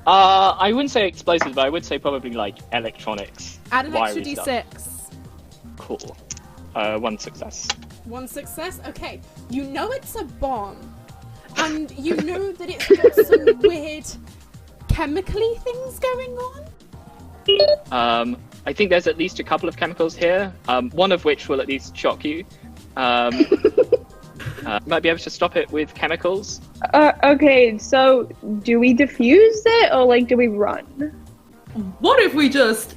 Speaker 15: I wouldn't say explosives, but I would say probably like electronics.
Speaker 12: Add an extra
Speaker 15: wiry
Speaker 12: d6.
Speaker 15: stuff. Cool. 1 success.
Speaker 12: 1 success? Okay. You know it's a bomb. And you know that it's got some weird chemically things going on?
Speaker 15: I think there's at least a couple of chemicals here, one of which will at least shock you. Might be able to stop it with chemicals.
Speaker 13: Okay, so do we defuse it or do we run?
Speaker 14: What if we just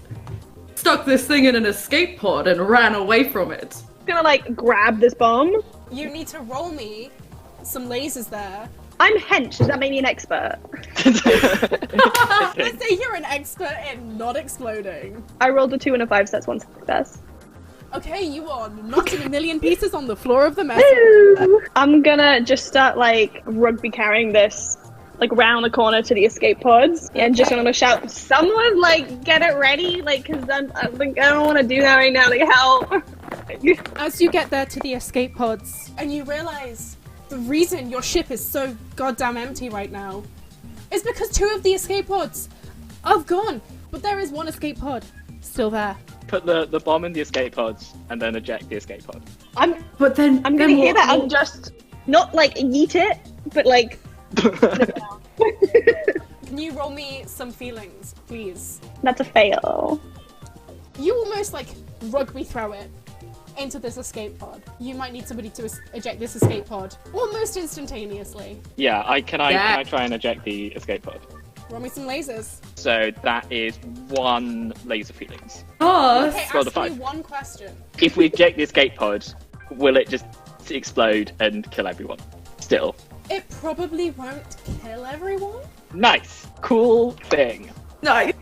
Speaker 14: stuck this thing in an escape pod and ran away from it?
Speaker 13: Gonna grab this bomb?
Speaker 12: You need to roll me some lasers there.
Speaker 13: I'm hench, does that make me an expert?
Speaker 12: Let's say you're an expert in not exploding.
Speaker 13: I rolled a 2 and a 5, so that's 1 success.
Speaker 12: Okay, you are knocking a million pieces on the floor of the mess.
Speaker 13: I'm gonna just start rugby carrying this round the corner to the escape pods and just gonna shout, someone get it ready, cause I don't want to do that right now, help.
Speaker 12: As you get there to the escape pods and you realize the reason your ship is so goddamn empty right now is because 2 of the escape pods have gone, but there is 1 escape pod still there.
Speaker 15: Put the bomb in the escape pods and then eject the escape pod.
Speaker 13: I'm gonna hear that and just not yeet it, but
Speaker 12: Can you roll me some feelings, please?
Speaker 13: That's a fail.
Speaker 12: You almost rugby throw it, into this escape pod. You might need somebody to eject this escape pod almost instantaneously.
Speaker 15: Yeah, can I try and eject the escape pod?
Speaker 12: Roll me some lasers.
Speaker 15: So that is 1 laser feelings.
Speaker 14: Oh,
Speaker 12: Okay,
Speaker 15: Roll the
Speaker 12: ask me
Speaker 15: 5.
Speaker 12: one question.
Speaker 15: If we eject the escape pod, will it just explode and kill everyone? Still.
Speaker 12: It probably won't kill everyone.
Speaker 15: Nice. Cool thing.
Speaker 14: nice.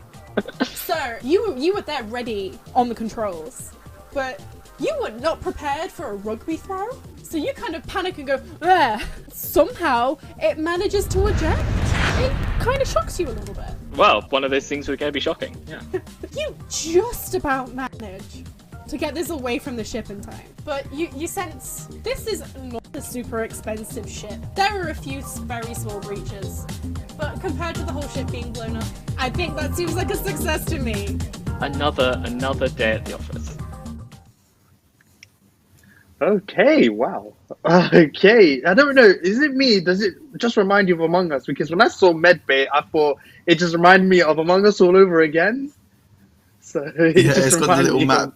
Speaker 12: So you were there ready on the controls, but you were not prepared for a rugby throw. So you kind of panic and go, there. Somehow it manages to eject. It kind of shocks you a little bit.
Speaker 15: Well, one of those things was going to be shocking. Yeah.
Speaker 12: You just about manage to get this away from the ship in time. But you sense this is not a super expensive ship. There are a few very small breaches. But compared to the whole ship being blown up, I think that seems like a success to me.
Speaker 15: Another day at the office.
Speaker 2: Okay, wow. Okay, I don't know. Is it me? Does it just remind you of Among Us? Because when I saw Medbay, I thought it just reminded me of Among Us all over again. So
Speaker 1: It's got the little map,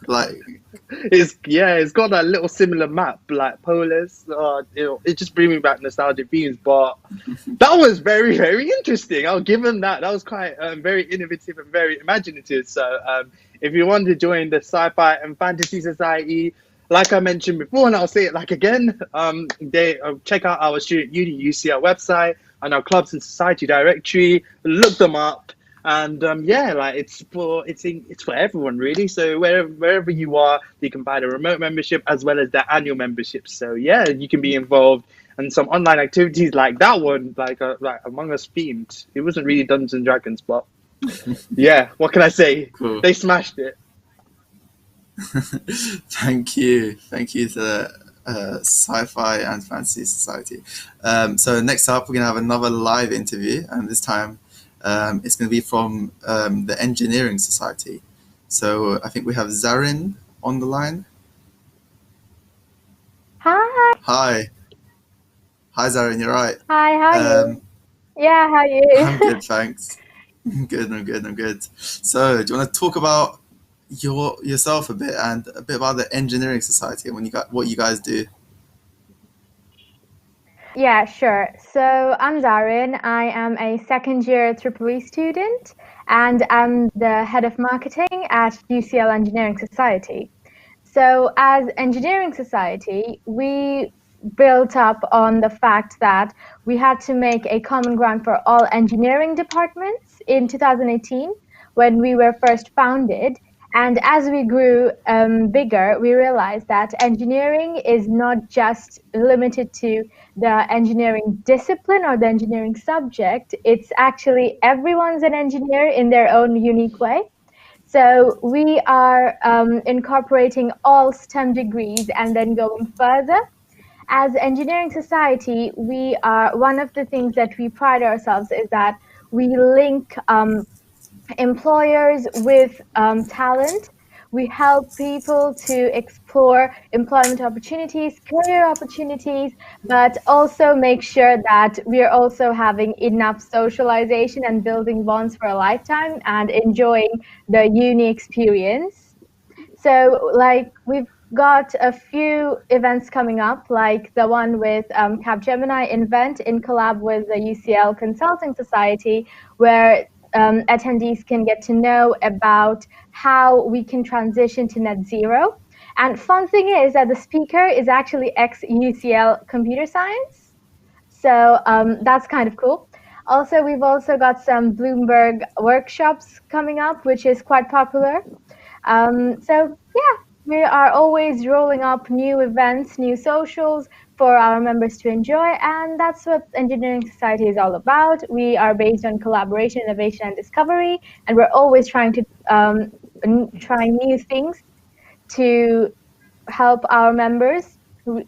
Speaker 2: it's got that little similar map, like Polis. It just brings me back nostalgic themes. But that was very, very interesting. I'll give them that. That was quite very innovative and very imaginative. So if you want to join the Sci-Fi and Fantasy Society, like I mentioned before, and I'll say it again, check out our Student Uni UCL website and our clubs and society directory. Look them up. And it's for everyone really. So wherever you are, you can buy the remote membership as well as the annual membership. So yeah, you can be involved in some online activities like that one, like Among Us themed. It wasn't really Dungeons and Dragons, but yeah, what can I say?
Speaker 1: Cool.
Speaker 2: They smashed it.
Speaker 1: Thank you to the Sci-Fi and Fantasy Society. So next up, we're gonna have another live interview, and this time. It's going to be from the Engineering Society. So I think we have Zarin on the line.
Speaker 16: Hi.
Speaker 1: Hi, Zarin, you're right.
Speaker 16: Hi, how are you? Yeah, how are you?
Speaker 1: I'm good, thanks. I'm good. So do you want to talk about yourself a bit and a bit about the Engineering Society and what you guys do?
Speaker 16: Yeah, sure. So I'm Zarin. I am a second-year EEE student, and I'm the head of marketing at UCL Engineering Society. So as Engineering Society, we built up on the fact that we had to make a common ground for all engineering departments in 2018 when we were first founded. And as we grew bigger, we realized that engineering is not just limited to the engineering discipline or the engineering subject. It's actually everyone's an engineer in their own unique way. So we are incorporating all STEM degrees and then going further. As Engineering Society, we are one of the things that we pride ourselves is that we link employers with talent. We help people to explore employment opportunities, career opportunities, but also make sure that we're also having enough socialization and building bonds for a lifetime and enjoying the uni experience. So we've got a few events coming up, like the one with Capgemini Invent in collab with the UCL Consulting Society, where attendees can get to know about how we can transition to net zero. And fun thing is that the speaker is actually ex-UCL computer science. So that's kind of cool. Also, we've also got some Bloomberg workshops coming up, which is quite popular. So yeah, we are always rolling up new events, new socials for our members to enjoy, and that's what Engineering Society is all about. We are based on collaboration, innovation, and discovery, and we're always trying to try new things to help our members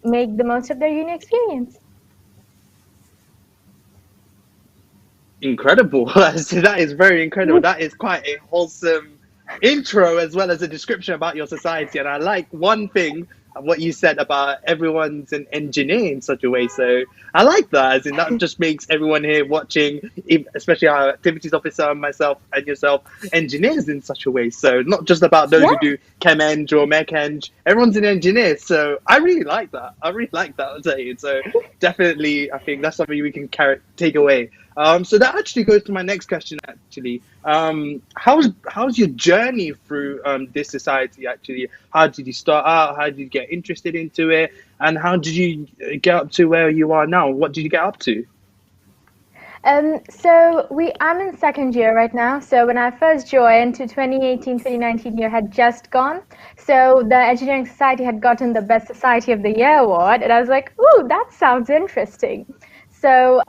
Speaker 16: make the most of their uni experience.
Speaker 2: Incredible. That is very incredible. That is quite a wholesome intro as well as a description about your society. And I like one thing what you said about everyone's an engineer in such a way. So I like that, as in that just makes everyone here watching, especially our activities officer, myself and yourself, engineers in such a way. So not just about those who do chem eng or mech eng, everyone's an engineer. So I really like that. I'll tell you. So definitely, I think that's something we can take away. So that actually goes to my next question. Actually, how's your journey through this society? Actually, how did you start out? How did you get interested into it? And how did you get up to where you are now? What did you get up to?
Speaker 16: I'm in second year right now. So when I first joined, to 2018-2019 year had just gone. So the Engineering Society had gotten the Best Society of the Year award, and I was like, ooh, that sounds interesting. So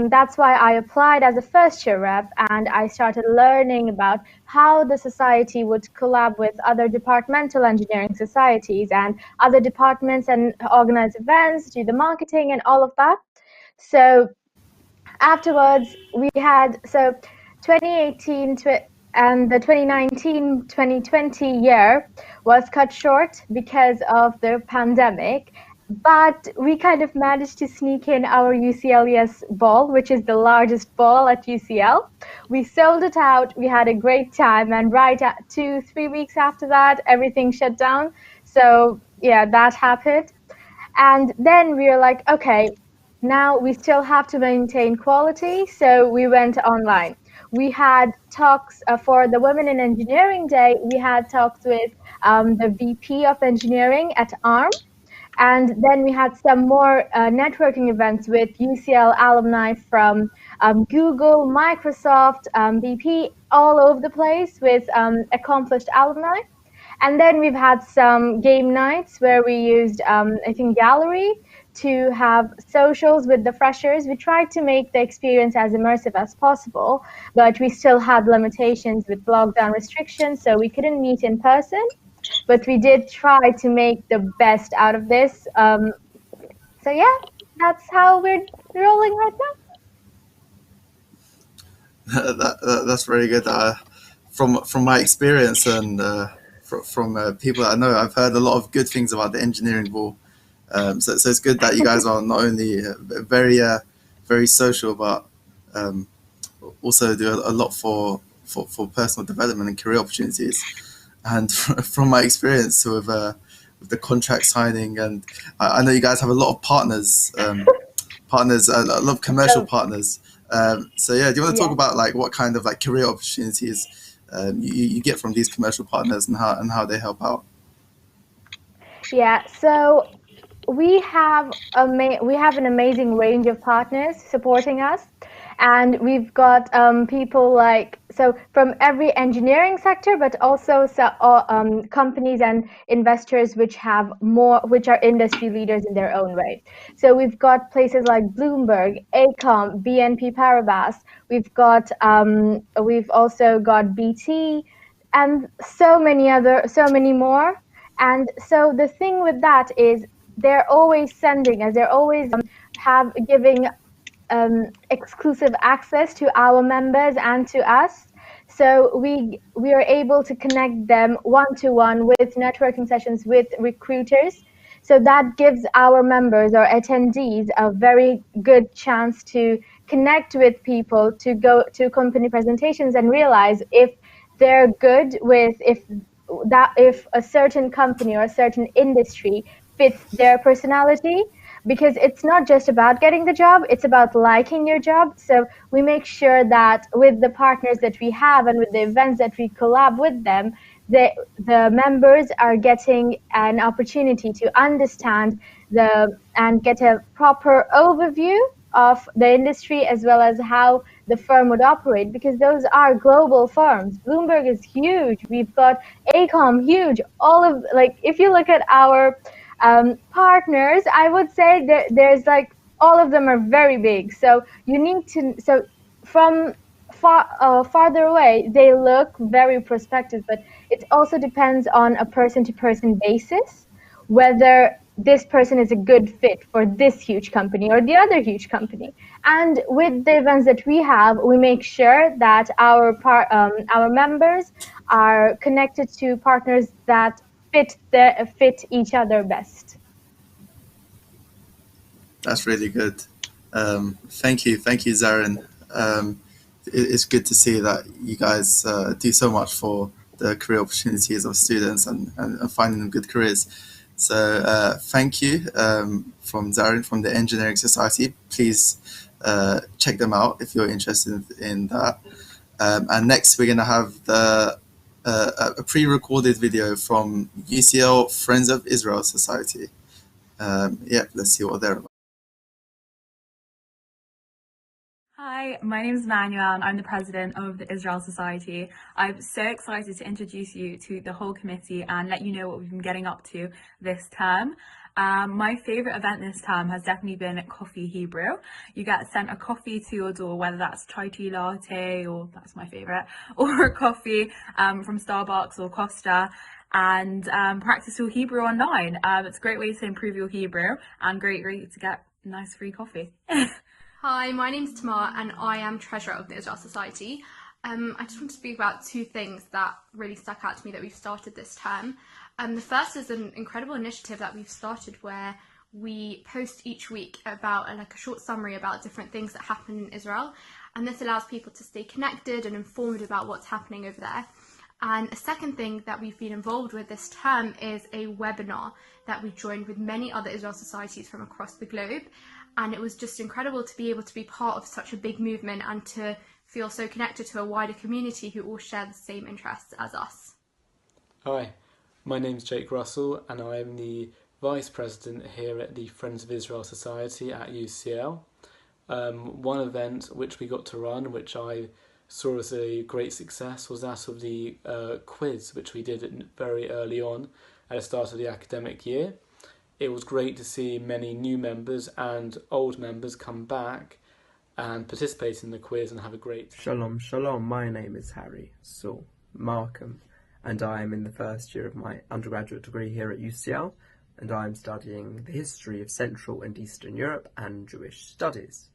Speaker 16: that's why I applied as a first year rep, and I started learning about how the society would collab with other departmental engineering societies and other departments and organize events, do the marketing and all of that. So afterwards, we had 2018 and the 2019-2020 year was cut short because of the pandemic. But we kind of managed to sneak in our UCLES ball, which is the largest ball at UCL. We sold it out. We had a great time. And right at 2-3 weeks after that, everything shut down. So yeah, that happened. And then we were like, okay, now we still have to maintain quality. So we went online. We had talks for the Women in Engineering Day. We had talks with the VP of Engineering at ARM. And then we had some more networking events with UCL alumni from Google, Microsoft, BP, all over the place with accomplished alumni. And then we've had some game nights where we used, I think, Gallery to have socials with the freshers. We tried to make the experience as immersive as possible, but we still had limitations with lockdown restrictions, so we couldn't meet in person. But we did try to make the best out of this. So yeah, that's how we're rolling right
Speaker 1: now. That's very good. From my experience and from people that I know, I've heard a lot of good things about the engineering ball. So it's good that you guys are not only very social, but also do a lot for personal development and career opportunities. And from my experience with the contract signing, and I know you guys have a lot of partners, a lot of commercial partners. So yeah, do you want to talk about like what kind of like career opportunities you get from these commercial partners and how they help out?
Speaker 16: Yeah, so we have an amazing range of partners supporting us. And we've got people from every engineering sector, but also companies and investors which are industry leaders in their own way. So we've got places like Bloomberg, AECOM, BNP Paribas. We've also got BT, and so many more. And so the thing with that is they're always sending us. They're always giving exclusive access to our members and to us. So we are able to connect them one-to-one with networking sessions with recruiters. So that gives our members or attendees a very good chance to connect with people, to go to company presentations and realize if they're good with, if a certain company or a certain industry fits their personality. Because it's not just about getting the job, it's about liking your job. So we make sure that with the partners that we have and with the events that we collab with them, the members are getting an opportunity to understand and get a proper overview of the industry as well as how the firm would operate, because those are global firms. Bloomberg is huge. We've got AECOM, huge. If you look at our partners, I would say that there's all of them are very big. So you need to, from farther away, they look very prospective, but it also depends on a person-to-person basis, whether this person is a good fit for this huge company or the other huge company. And with the events that we have, we make sure that our members are connected to partners that fit each other best.
Speaker 1: That's really good. Thank you, Zarin. It's good to see that you guys do so much for the career opportunities of students and finding them good careers. So thank you from Zarin from the Engineering Society. Please check them out if you're interested in that. And next we're going to have a pre-recorded video from UCL Friends of Israel Society. Let's see what they're about.
Speaker 17: Hi, my name is Manuel and I'm the president of the Israel Society. I'm so excited to introduce you to the whole committee and let you know what we've been getting up to this term. My favourite event this term has definitely been Coffee Hebrew. You get sent a coffee to your door, whether that's chai tea latte, or that's my favourite, or a coffee from Starbucks or Costa, and practice your Hebrew online. It's a great way to improve your Hebrew and great way to get nice free coffee.
Speaker 18: Hi, my name's Tamar and I am Treasurer of the Israel Society. I just want to speak about two things that really stuck out to me that we've started this term. The first is an incredible initiative that we've started where we post each week about a short summary about different things that happen in Israel, and this allows people to stay connected and informed about what's happening over there. And a second thing that we've been involved with this term is a webinar that we joined with many other Israel societies from across the globe. And it was just incredible to be able to be part of such a big movement and to feel so connected to a wider community who all share the same interests as us.
Speaker 19: Hi, my name's Jake Russell and I am the Vice President here at the Friends of Israel Society at UCL. One event which we got to run, which I saw as a great success, was that of the quiz, which we did very early on at the start of the academic year. It was great to see many new members and old members come back and participate in the quiz and have a great...
Speaker 20: Shalom, shalom. My name is Harry Saul Markham and I am in the first year of my undergraduate degree here at UCL and I am studying the history of Central and Eastern Europe and Jewish studies.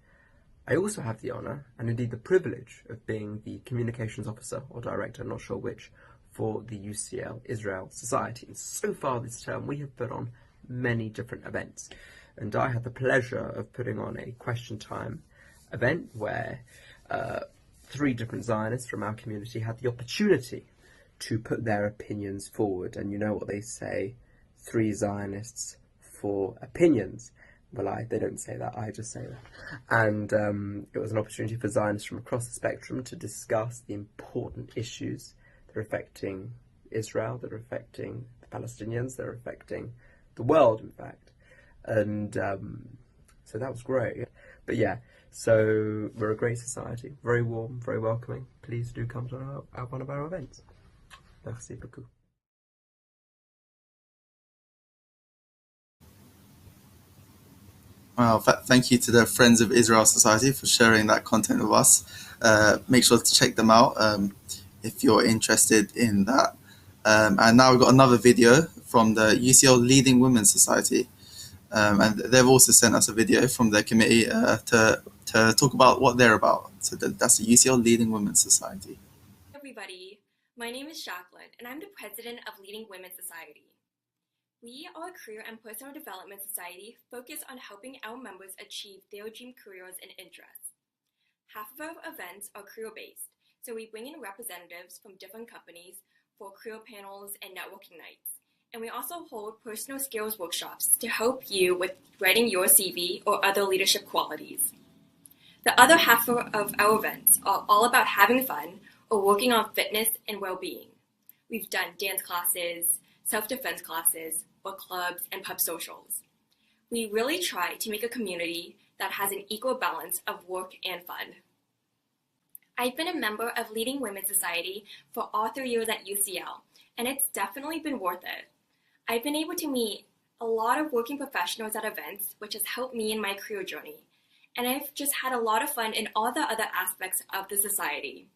Speaker 20: I also have the honour and indeed the privilege of being the communications officer or director, I'm not sure which, for the UCL Israel Society. And so far this term we have put on many different events, and I had the pleasure of putting on a question time event where 3 different Zionists from our community had the opportunity to put their opinions forward. And you know what they say, 3 Zionists, 4 opinions. Well, they don't say that, I just say that. And it was an opportunity for Zionists from across the spectrum to discuss the important issues that are affecting Israel, that are affecting the Palestinians, that are affecting the world, in fact. And so that was great. But yeah, so we're a great society, very warm, very welcoming. Please do come to one of our events. Merci beaucoup.
Speaker 1: Well, thank you to the Friends of Israel Society for sharing that content with us. Make sure to check them out if you're interested in that. And now we've got another video from the UCL Leading Women Society. And they've also sent us a video from their committee to talk about what they're about. So that's the UCL Leading Women Society.
Speaker 21: Everybody, my name is Jacqueline, and I'm the president of Leading Women Society. We are a career and personal development society focused on helping our members achieve their dream careers and interests. Half of our events are career-based, so we bring in representatives from different companies for career panels and networking nights. And we also hold personal skills workshops to help you with writing your CV or other leadership qualities. The other half of our events are all about having fun or working on fitness and well-being. We've done dance classes, self-defense classes, book clubs, and pub socials. We really try to make a community that has an equal balance of work and fun. I've been a member of Leading Women Society for all 3 years at UCL, and it's definitely been worth it. I've been able to meet a lot of working professionals at events, which has helped me in my career journey. And I've just had a lot of fun in all the other aspects of the society.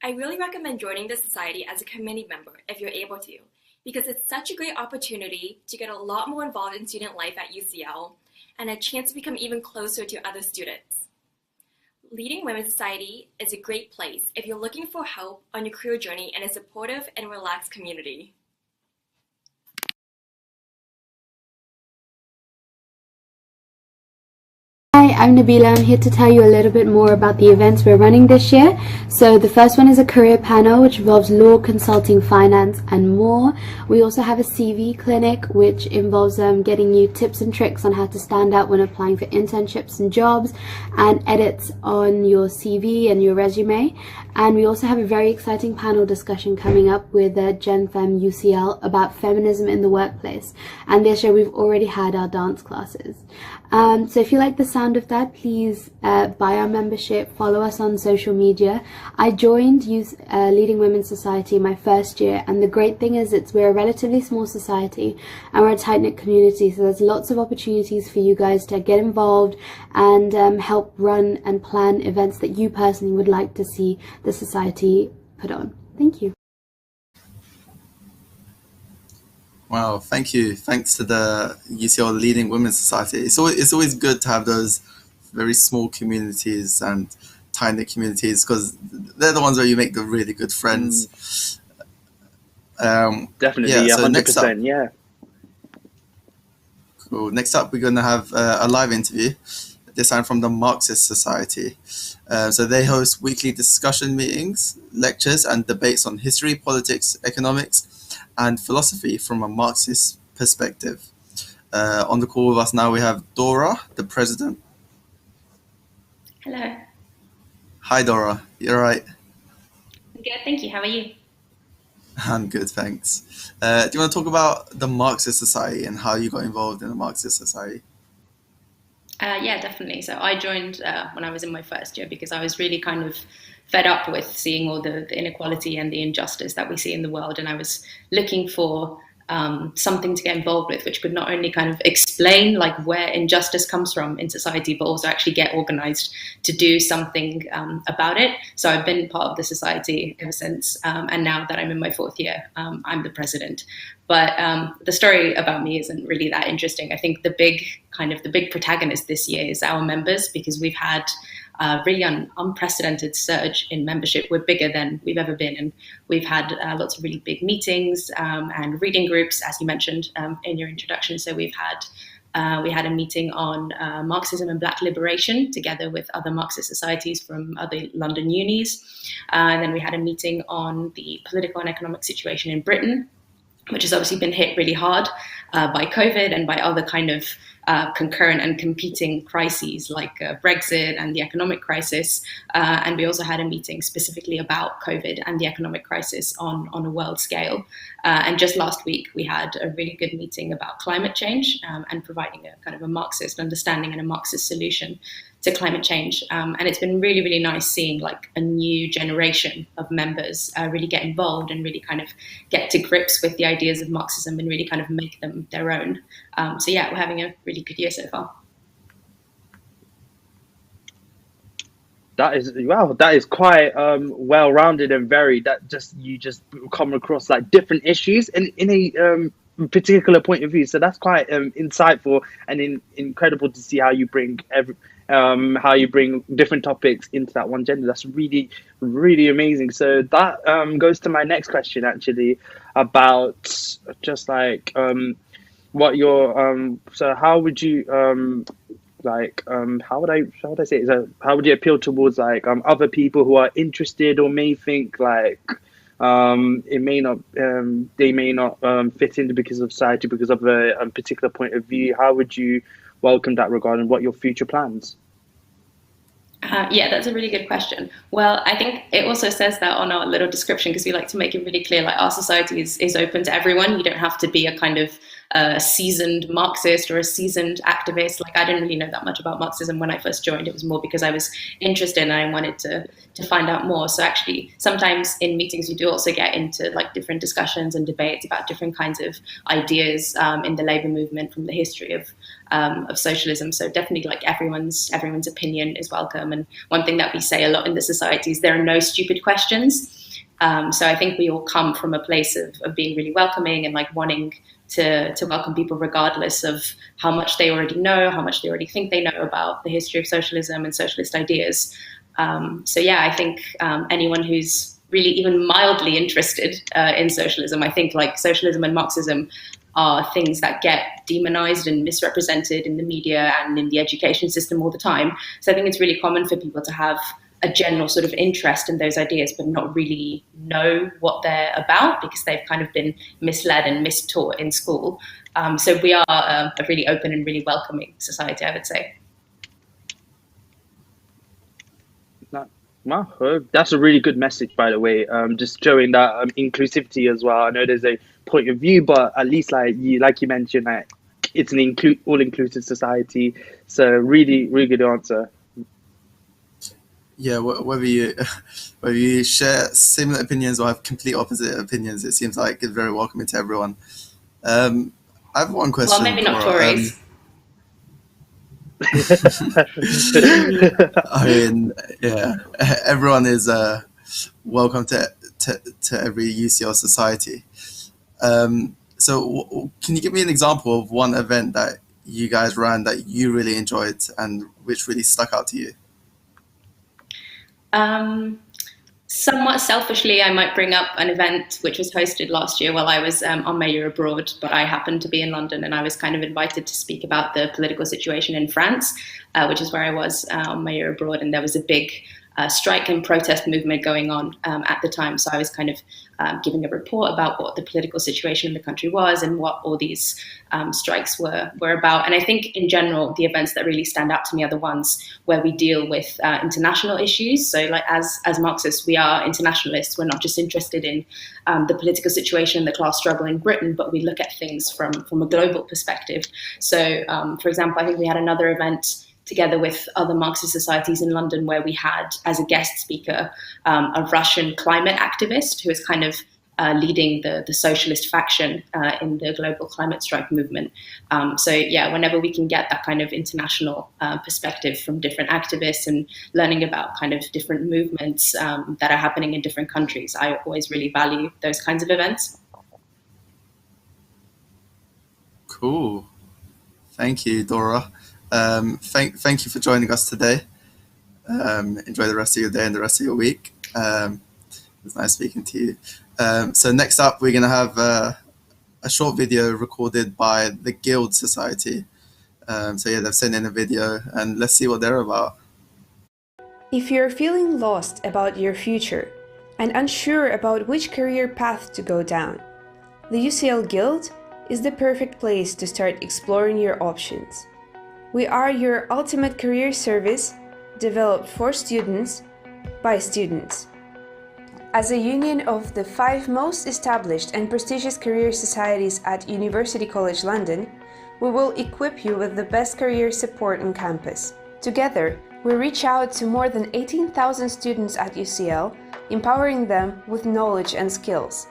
Speaker 21: I really recommend joining the society as a committee member if you're able to, because it's such a great opportunity to get a lot more involved in student life at UCL and a chance to become even closer to other students. Leading Women Society is a great place if you're looking for help on your career journey in a supportive and relaxed community.
Speaker 3: Hi, I'm Nabila. I'm here to tell you a little bit more about the events we're running this year. So the first one is a career panel, which involves law, consulting, finance, and more. We also have a CV clinic, which involves getting you tips and tricks on how to stand out when applying for internships and jobs, and edits on your CV and your resume. And we also have a very exciting panel discussion coming up with Gen Fem UCL about feminism in the workplace. And this year we've already had our dance classes. So if you like the sound of that, please buy our membership, follow us on social media. I joined Leading Women's Society my first year, and the great thing is we're a relatively small society and we're a tight-knit community, so there's lots of opportunities for you guys to get involved and help run and plan events that you personally would like to see the society put on. Thank you.
Speaker 1: Wow, thank you. Thanks to the UCL Leading Women's Society. It's always good to have those very small communities and tiny communities, because they're the ones where you make the really good friends.
Speaker 2: Definitely,
Speaker 1: yeah, so
Speaker 2: 100%.
Speaker 1: next up,
Speaker 2: Yeah.
Speaker 1: Cool. Next up, we're going to have a live interview, this time from the Marxist Society. So they host weekly discussion meetings, lectures, and debates on history, politics, economics, and philosophy from a Marxist perspective. On the call with us now, we have Dora, the president.
Speaker 22: Hello.
Speaker 1: Hi, Dora. You're right.
Speaker 22: Good, thank you. How are you?
Speaker 1: I'm good, thanks. Do you want to talk about the Marxist Society and how you got involved in the Marxist Society?
Speaker 22: Yeah, definitely. So I joined when I was in my first year because I was really kind of fed up with seeing all the inequality and the injustice that we see in the world. And I was looking for something to get involved with, which could not only kind of explain like where injustice comes from in society, but also actually get organized to do something about it. So I've been part of the society ever since. And now that I'm in my fourth year, I'm the president. But the story about me isn't really that interesting. I think the big protagonist this year is our members, because we've had really unprecedented surge in membership. We're bigger than we've ever been, and we've had lots of really big meetings and reading groups, as you mentioned in your introduction. So we had a meeting on Marxism and Black liberation together with other Marxist societies from other London unis. And then we had a meeting on the political and economic situation in Britain, which has obviously been hit really hard by COVID and by other kind of concurrent and competing crises like Brexit and the economic crisis. And we also had a meeting specifically about COVID and the economic crisis on a world scale. And just last week, we had a really good meeting about climate change and providing a kind of a Marxist understanding and a Marxist solution to climate change. And it's been really, really nice seeing like a new generation of members really get involved and really kind of get to grips with the ideas of Marxism and really kind of make them their own. So yeah, we're having a really good year so far.
Speaker 2: That is quite well-rounded and varied. That you just come across like different issues in a particular point of view. So that's quite insightful and incredible to see how you bring different topics into that one gender. That's really, really amazing. So that goes to my next question actually about just like what your so how would you how would I say it? So how would you appeal towards like other people who are interested or may think like it may not they may not fit into because of society, because of a particular point of view? How would you welcome that regard, and what your future plans?
Speaker 22: Yeah, that's a really good question. Well, I think it also says that on our little description, because we like to make it really clear, like our society is open to everyone. You don't have to be a kind of seasoned Marxist or a seasoned activist. Like I didn't really know that much about Marxism when I first joined. It was more because I was interested and I wanted to find out more. So actually, sometimes in meetings, you do also get into like different discussions and debates about different kinds of ideas in the labor movement from the history of socialism. So definitely like everyone's opinion is welcome. And one thing that we say a lot in the society is there are no stupid questions. So I think we all come from a place of being really welcoming and like wanting to welcome people regardless of how much they already know, how much they already think they know about the history of socialism and socialist ideas. So yeah, I think anyone who's really even mildly interested in socialism, I think like socialism and Marxism are things that get demonized and misrepresented in the media and in the education system all the time. So I think it's really common for people to have a general sort of interest in those ideas, but not really know what they're about because they've kind of been misled and mistaught in school. So we are a really open and really welcoming society, I would say.
Speaker 2: Wow, that's a really good message, by the way. Just showing that inclusivity as well. I know there's a point of view, but at least like you mentioned, like it's an all-inclusive society. So really, really good answer.
Speaker 1: Yeah, whether you share similar opinions or have complete opposite opinions, it seems like it's very welcoming to everyone. I have one question.
Speaker 22: Well, maybe not Tories.
Speaker 1: I mean, yeah, everyone is welcome to every UCL society. So can you give me an example of one event that you guys ran that you really enjoyed and which really stuck out to you?
Speaker 22: Somewhat selfishly, I might bring up an event which was hosted last year while I was on my year abroad, but I happened to be in London and I was kind of invited to speak about the political situation in France, which is where I was on my year abroad, and there was a big strike and protest movement going on at the time. So I was kind of giving a report about what the political situation in the country was and what all these strikes were about. And I think in general, the events that really stand out to me are the ones where we deal with international issues. So like as Marxists, we are internationalists. We're not just interested in the political situation and the class struggle in Britain, but we look at things from a global perspective. So for example, I think we had another event together with other Marxist societies in London where we had as a guest speaker a Russian climate activist who is kind of leading the socialist faction in the global climate strike movement. So yeah, whenever we can get that kind of international perspective from different activists and learning about kind of different movements that are happening in different countries, I always really value those kinds of events.
Speaker 1: Cool. Thank you, Dora. Thank you for joining us today. Enjoy the rest of your day and the rest of your week. It was nice speaking to you. So next up, we're going to have a short video recorded by the Guild Society. So yeah, they've sent in a video and let's see what they're about.
Speaker 4: If you're feeling lost about your future and unsure about which career path to go down, the UCL Guild is the perfect place to start exploring your options. We are your ultimate career service developed for students by students. As a union of the 5 most established and prestigious career societies at University College London, we will equip you with the best career support on campus. Together, we reach out to more than 18,000 students at UCL, empowering them with knowledge and skills.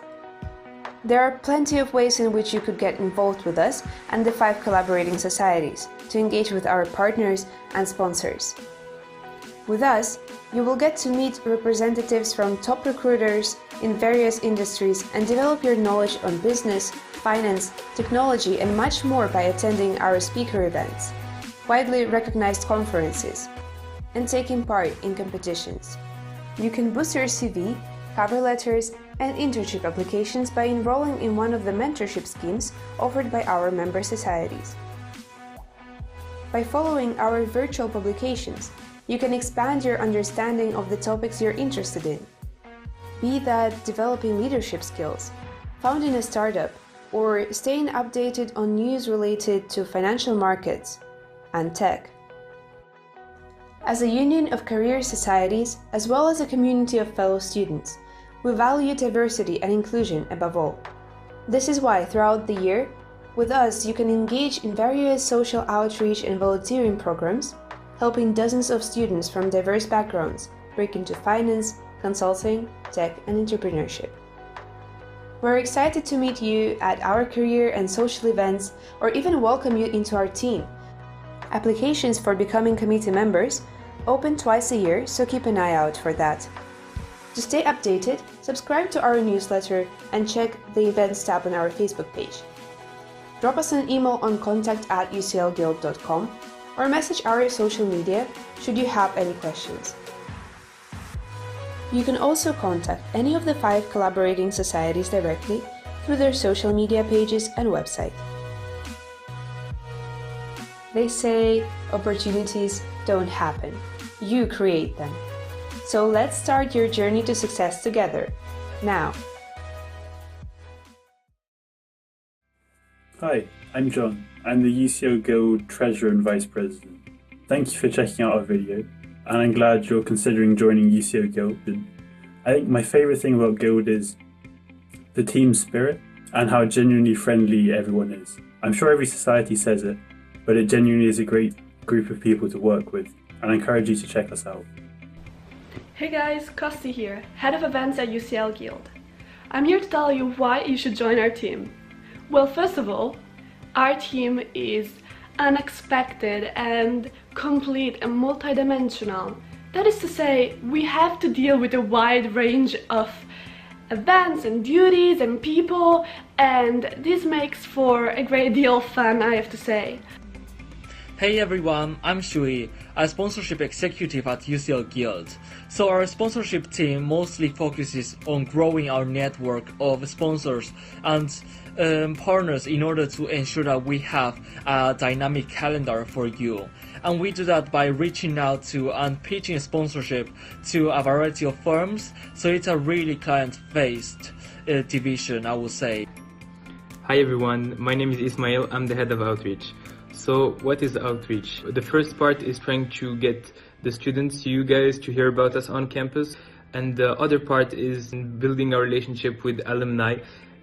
Speaker 4: There are plenty of ways in which you could get involved with us and the 5 collaborating societies to engage with our partners and sponsors. With us, you will get to meet representatives from top recruiters in various industries and develop your knowledge on business, finance, technology, and much more by attending our speaker events, widely recognized conferences, and taking part in competitions. You can boost your CV, cover letters, and internship applications by enrolling in one of the mentorship schemes offered by our member societies. By following our virtual publications, you can expand your understanding of the topics you're interested in, be that developing leadership skills, founding a startup, or staying updated on news related to financial markets and tech. As a union of career societies, as well as a community of fellow students, we value diversity and inclusion above all. This is why throughout the year, with us you can engage in various social outreach and volunteering programs, helping dozens of students from diverse backgrounds break into finance, consulting, tech, and entrepreneurship. We're excited to meet you at our career and social events or even welcome you into our team. Applications for becoming committee members open twice a year, so keep an eye out for that. To stay updated, subscribe to our newsletter and check the events tab on our Facebook page. Drop us an email on contact@uclguild.com or message our social media should you have any questions. You can also contact any of the 5 collaborating societies directly through their social media pages and website. They say opportunities don't happen, you create them. So let's start your journey to success together, now.
Speaker 5: Hi, I'm John. I'm the UCL Guild Treasurer and Vice President. Thank you for checking out our video, and I'm glad you're considering joining UCL Guild. I think my favourite thing about Guild is the team spirit and how genuinely friendly everyone is. I'm sure every society says it, but it genuinely is a great group of people to work with, and I encourage you to check us out.
Speaker 6: Hey guys, Kosti here, Head of Events at UCL Guild. I'm here to tell you why you should join our team. Well, first of all, our team is unexpected and complete and multidimensional. That is to say, we have to deal with a wide range of events and duties and people, and this makes for a great deal of fun, I have to say.
Speaker 23: Hey everyone, I'm Shui, a sponsorship executive at UCL Guild. So our sponsorship team mostly focuses on growing our network of sponsors and partners in order to ensure that we have a dynamic calendar for you. And we do that by reaching out to and pitching sponsorship to a variety of firms, so it's a really client-based division, I would say.
Speaker 24: Hi everyone, my name is Ismail, I'm the head of outreach. So what is outreach? The first part is trying to get the students, you guys, to hear about us on campus, and the other part is building a relationship with alumni,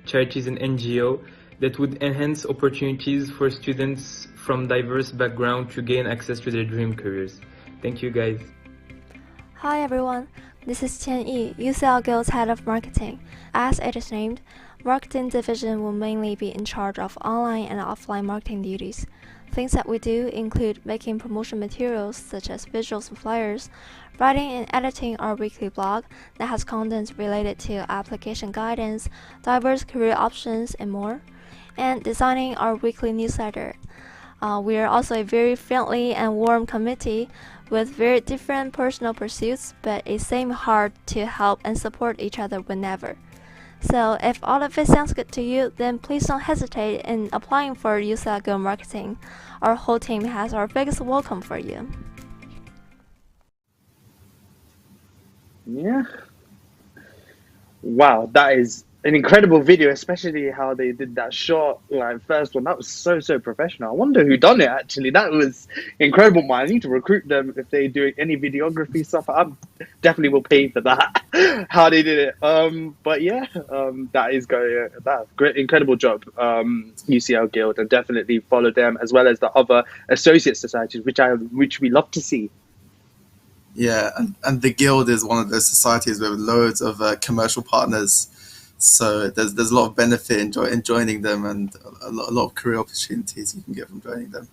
Speaker 24: charities and NGO that would enhance opportunities for students from diverse backgrounds to gain access to their dream careers. Thank you guys.
Speaker 25: Hi everyone, this is Qian Yi, UCL Guild's Head of Marketing. As it is named, Marketing Division will mainly be in charge of online and offline marketing duties. Things that we do include making promotion materials such as visuals and flyers, writing and editing our weekly blog that has content related to application guidance, diverse career options, and more, and designing our weekly newsletter. We are also a very friendly and warm committee with very different personal pursuits, but a same heart to help and support each other whenever. So if all of it sounds good to you, then please don't hesitate in applying for UCL Guild Marketing. Our whole team has our biggest welcome for you.
Speaker 2: Yeah. Wow, that is an incredible video, especially how they did that short, like first one. That was so professional. I wonder who done it actually. That was incredible, man. I need to recruit them if they do any videography stuff. I definitely will pay for that. How they did it. But yeah, that is going. That great, incredible job, UCL Guild, and definitely follow them as well as the other associate societies, which we love to see.
Speaker 1: Yeah, and the Guild is one of those societies with loads of commercial partners. So there's a lot of benefit in joining them, and a lot of career opportunities you can get from joining them.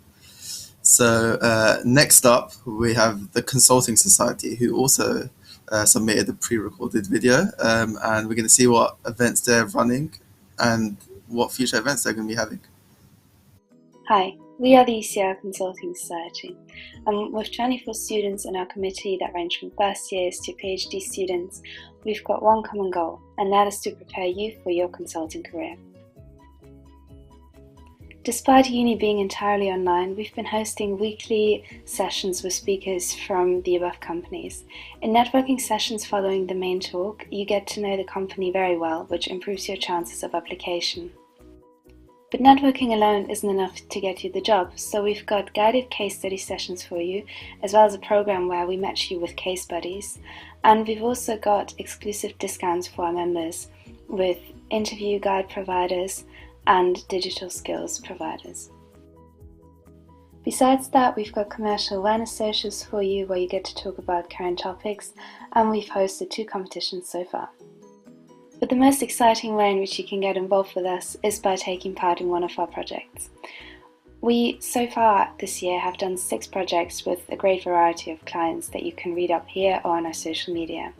Speaker 1: So next up, we have the Consulting Society, who also submitted a pre-recorded video, and we're going to see what events they're running and what future events they're going to be having.
Speaker 26: Hi, we are the UCL Consulting Society. With 24 students in our committee that range from first years to PhD students, we've got one common goal, and that is to prepare you for your consulting career. Despite uni being entirely online, we've been hosting weekly sessions with speakers from the above companies. In networking sessions following the main talk, you get to know the company very well, which improves your chances of application. But networking alone isn't enough to get you the job, so we've got guided case study sessions for you, as well as a program where we match you with case buddies. And we've also got exclusive discounts for our members with interview guide providers and digital skills providers. Besides that, we've got commercial awareness socials for you where you get to talk about current topics, and we've hosted 2 competitions so far. But the most exciting way in which you can get involved with us is by taking part in one of our projects. We, so far this year, have done 6 projects with a great variety of clients that you can read up here or on our social media.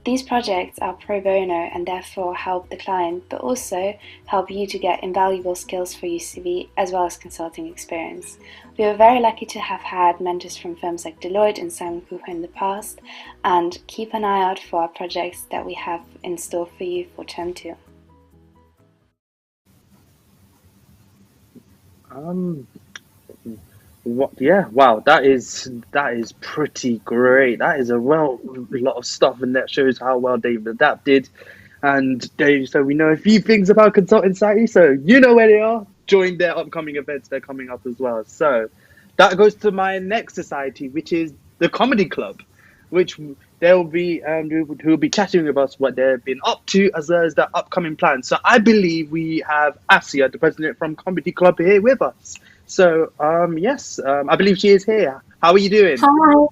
Speaker 26: These projects are pro bono and therefore help the client, but also help you to get invaluable skills for UCV as well as consulting experience. We are very lucky to have had mentors from firms like Deloitte and Simon Cooper in the past, and keep an eye out for our projects that we have in store for you for term 2.
Speaker 2: What? Yeah, wow, that is pretty great. That is a lot of stuff, and that shows how well they've adapted. And so we know a few things about Consulting Society, so you know where they are. Join their upcoming events; they're coming up as well. So that goes to my next society, which is the Comedy Club, which they'll be who will be chatting with us what they've been up to as well as their upcoming plans. So I believe we have Asia, the president from Comedy Club, here with us. So yes, I believe she is here. How are you doing?
Speaker 7: Hi.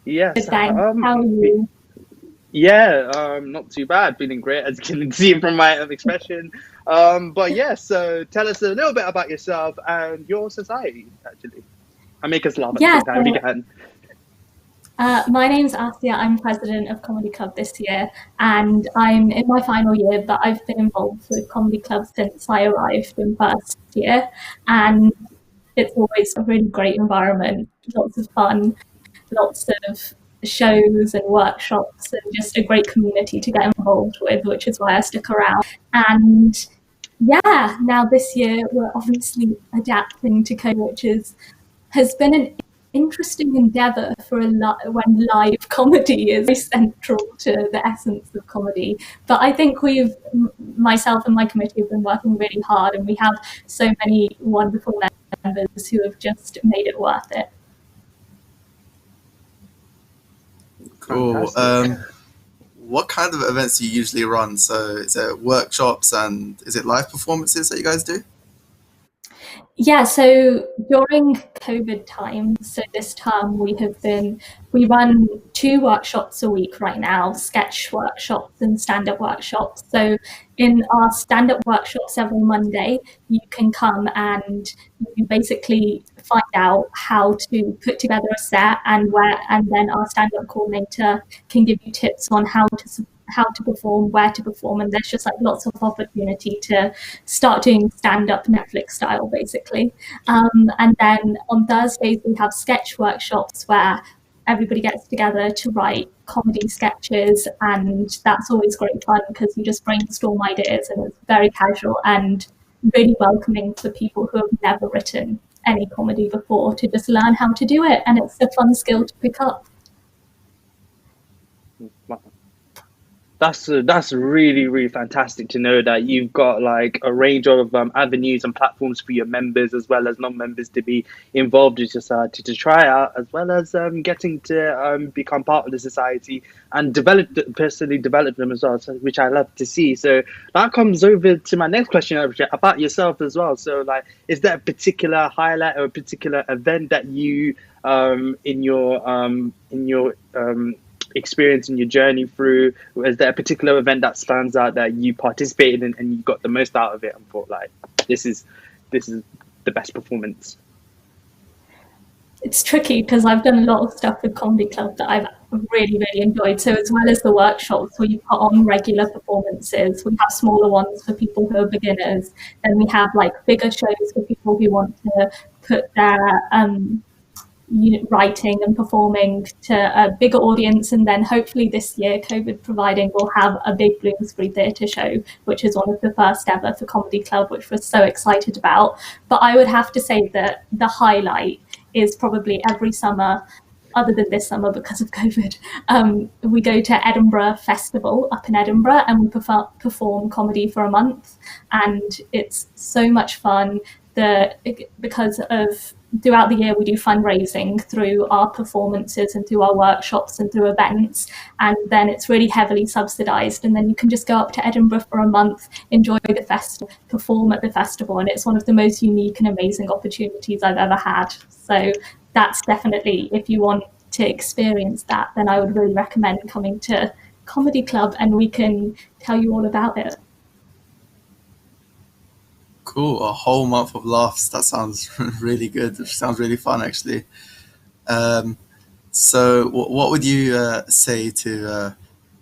Speaker 2: Yes.
Speaker 7: Good, thanks. How are you?
Speaker 2: Yeah, not too bad. Feeling great, as you can see from my expression. But yeah, so tell us a little bit about yourself and your society, actually, and make us laugh at the same time if you can.
Speaker 7: My name's Asia. I'm president of Comedy Club this year, and I'm in my final year, but I've been involved with Comedy Club since I arrived in first year, and it's always a really great environment, lots of fun, lots of shows and workshops, and just a great community to get involved with, which is why I stuck around. And yeah, now this year we're obviously adapting to COVID, which has been an interesting endeavour for when live comedy is very central to the essence of comedy. But I think myself and my committee have been working really hard, and we have so many wonderful members who have just made it worth it.
Speaker 1: Cool. What kind of events do you usually run? So is it workshops and is it live performances that you guys do?
Speaker 7: Yeah, so during COVID time, so this term we run 2 workshops a week right now, sketch workshops and stand-up workshops. So in our stand-up workshops every Monday, you can come and you basically find out how to put together a set, and then our stand-up coordinator can give you tips on how to perform, where to perform, and there's just like lots of opportunity to start doing stand-up Netflix style basically. And then on Thursdays we have sketch workshops where everybody gets together to write comedy sketches, and that's always great fun because you just brainstorm ideas, and it's very casual and really welcoming for people who have never written any comedy before to just learn how to do it, and it's a fun skill to pick up.
Speaker 2: That's really, really fantastic to know that you've got like a range of avenues and platforms for your members as well as non-members to be involved in society, to try out, as well as getting to become part of the society and personally develop them as well, which I love to see. So that comes over to my next question about yourself as well. So like, is there a particular highlight or a particular event that you in your experience and your journey through, is there a particular event that stands out that you participated in and you got the most out of it and thought like, this is the best performance?
Speaker 7: It's tricky because I've done a lot of stuff with Comedy Club that I've really, really enjoyed. So as well as the workshops where you put on regular performances, we have smaller ones for people who are beginners, and we have like bigger shows for people who want to put their writing and performing to a bigger audience. And then hopefully this year, COVID providing, we'll have a big Bloomsbury Theatre show, which is one of the first ever for Comedy Club, which we're so excited about. But I would have to say that the highlight is probably every summer, other than this summer because of COVID, we go to Edinburgh Festival up in Edinburgh, and we perform comedy for a month, and it's so much fun. Because of throughout the year we do fundraising through our performances and through our workshops and through events, and then it's really heavily subsidized, and then you can just go up to Edinburgh for a month, enjoy the festival, perform at the festival, and it's one of the most unique and amazing opportunities I've ever had. So that's definitely, if you want to experience that, then I would really recommend coming to Comedy Club, and we can tell you all about it.
Speaker 1: Cool, a whole month of laughs. That sounds really good. It sounds really fun, actually. So what would you say to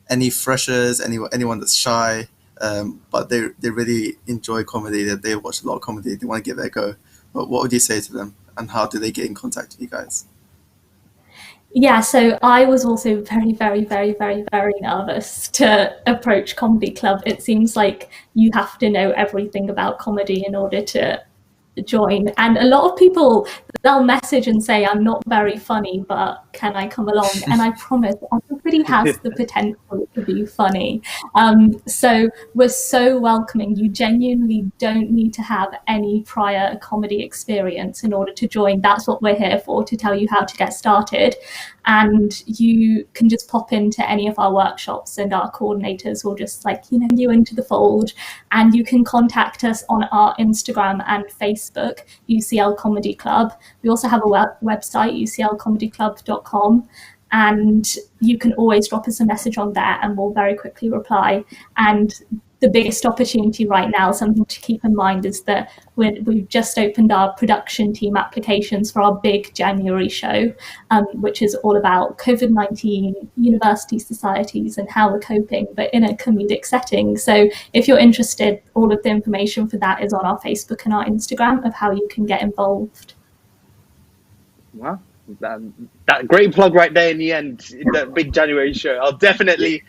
Speaker 1: any freshers, anyone that's shy, but they really enjoy comedy, that they watch a lot of comedy, they want to give it a go? What would you say to them, and how do they get in contact with you guys?
Speaker 7: Yeah, so I was also very, very, very, very, very nervous to approach Comedy Club. It seems like you have to know everything about comedy in order to join. And a lot of people, they'll message and say, I'm not very funny, but can I come along? And I promise everybody has the potential to be funny. So we're so welcoming. You genuinely don't need to have any prior comedy experience in order to join. That's what we're here for, to tell you how to get started. And you can just pop into any of our workshops and our coordinators will just you into the fold. And you can contact us on our Instagram and Facebook, UCL Comedy Club. We also have a website, uclcomedyclub.com. And you can always drop us a message on there and we'll very quickly reply. And the biggest opportunity right now, something to keep in mind, is that we've just opened our production team applications for our big January show, which is all about COVID-19, university societies and how we're coping, but in a comedic setting. So if you're interested, all of the information for that is on our Facebook and our Instagram of how you can get involved.
Speaker 2: Wow. That great plug right there in the end, that big January show. I'll definitely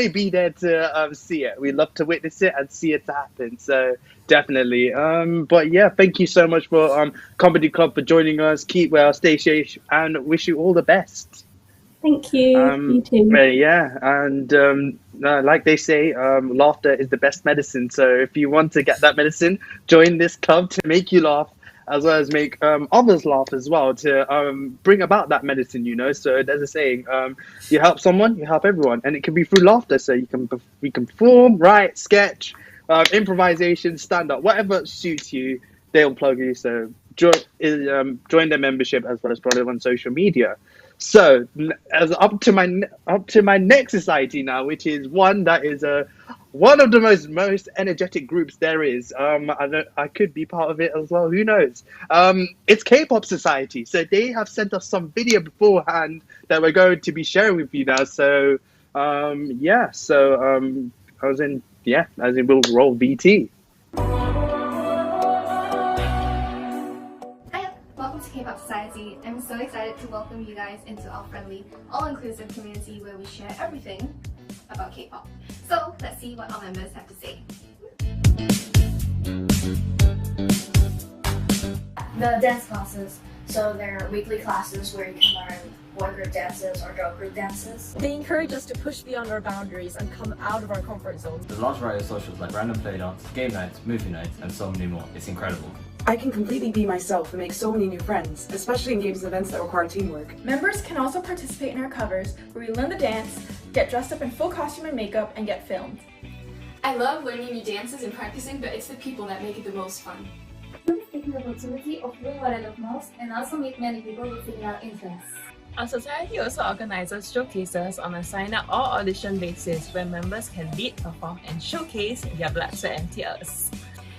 Speaker 2: be there to see it. We love to witness it and see it happen. So definitely. But yeah, thank you so much for Comedy Club for joining us. Keep well, stay safe, and wish you all the best.
Speaker 7: Thank you. You too.
Speaker 2: Yeah, and like they say, laughter is the best medicine. So if you want to get that medicine, join this club to make you laugh, as well as make others laugh as well, to bring about that medicine, So there's a saying, you help someone, you help everyone. And it can be through laughter. So we can perform, write, sketch, improvisation, stand up, whatever suits you, they'll plug you. So join their membership as well as follow them on social media. So as up to my next society now, which is one that is one of the most energetic groups there is. I could be part of it as well. Who knows? It's K-pop Society. So they have sent us some video beforehand that we're going to be sharing with you now. So yeah. So as in we'll roll VT.
Speaker 8: Welcome to K-pop Society. I'm so excited to welcome you guys into our friendly, all-inclusive community where we share everything about K-pop. So let's see what our members have to say.
Speaker 9: The dance classes. So they're weekly classes where you can learn boy group dances or girl group dances.
Speaker 10: They encourage us to push beyond our boundaries and come out of our comfort zones.
Speaker 11: There's a large variety of socials like random playdates, game nights, movie nights, and so many more. It's incredible.
Speaker 13: I can completely be myself and make so many new friends, especially in games and events that require teamwork.
Speaker 14: Members can also participate in our covers, where we learn the dance, get dressed up in full costume and makeup, and get filmed.
Speaker 27: I love learning new dances and practicing, but it's the people that make it the most fun.
Speaker 9: Taking the opportunity of doing what I love most and also meet many people with similar interests.
Speaker 28: Our society also organizes showcases on a sign-up or audition basis where members can lead, perform, and showcase their blood, sweat, and tears.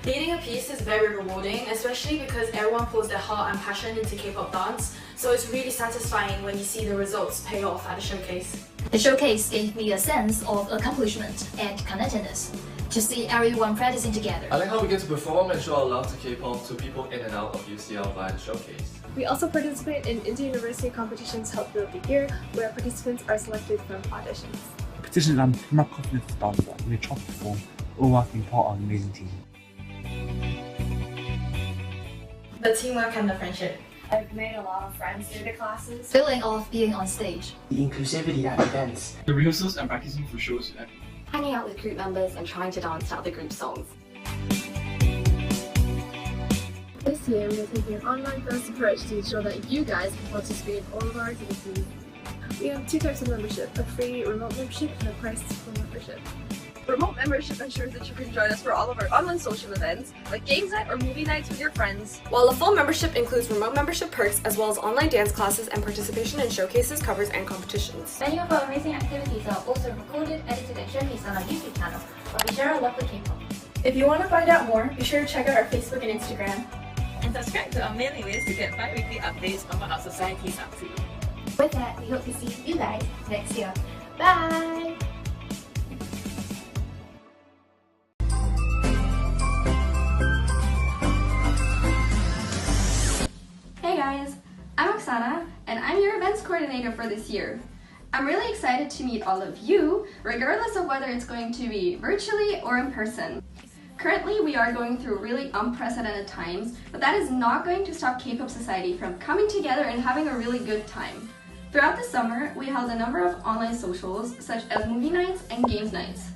Speaker 27: Leading a piece is very rewarding, especially because everyone pours their heart and passion into K-pop dance, so it's really satisfying when you see the results pay off at the showcase.
Speaker 9: The showcase gave me a sense of accomplishment and connectedness to see everyone practicing together.
Speaker 29: I like how we get to perform and show our love to K-pop to people in and out of UCL via the showcase.
Speaker 30: We also participate in inter-university competitions held throughout the year, where participants are selected from auditions.
Speaker 31: Competitions and my confidence done that we try to perform, all working part of an amazing team.
Speaker 27: The teamwork and the friendship.
Speaker 9: I've made a lot of friends through the classes. Feeling of being on stage.
Speaker 32: The inclusivity at events.
Speaker 33: The rehearsals and practicing for shows.
Speaker 9: Hanging out with group members and trying to dance to other group songs.
Speaker 30: This year we are taking an online-first approach to ensure that you guys can participate in all of our activities. We have two types of membership, a free remote membership and a priced full membership.
Speaker 34: Remote membership ensures that you can join us for all of our online social events, like games night or movie nights with your friends.
Speaker 35: While a full membership includes remote membership perks as well as online dance classes and participation in showcases, covers, and competitions.
Speaker 9: Many of our amazing activities are also recorded, edited, and showcased on our YouTube channel, where we share our love for K-pop.
Speaker 14: If you want to find out more, be sure to check out our Facebook and Instagram.
Speaker 28: And subscribe to our mailing list to get bi-weekly updates on what our society is up to.
Speaker 9: With that, we hope to see you guys next year. Bye!
Speaker 18: Hey guys, I'm Oksana, and I'm your events coordinator for this year. I'm really excited to meet all of you, regardless of whether it's going to be virtually or in person.
Speaker 8: Currently, we are going through really unprecedented times, but that is not going to stop K-Pop Society from coming together and having a really good time. Throughout the summer, we held a number of online socials, such as movie nights and games nights.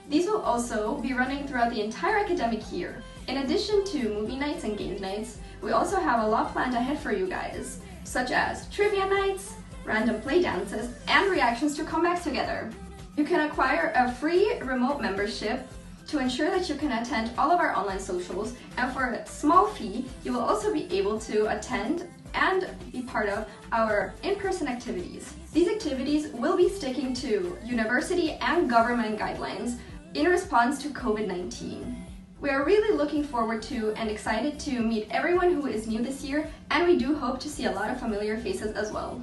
Speaker 8: These will also be running throughout the entire academic year. In addition to movie nights and games nights, we also have a lot planned ahead for you guys, such as trivia nights, random play dances, and reactions to comebacks together. You can acquire a free remote membership to ensure that you can attend all of our online socials, and for a small fee, you will also be able to attend and be part of our in-person activities. These activities will be sticking to university and government guidelines in response to COVID-19. We are really looking forward to and excited to meet everyone who is new this year, and we do hope to see a lot of familiar faces as well.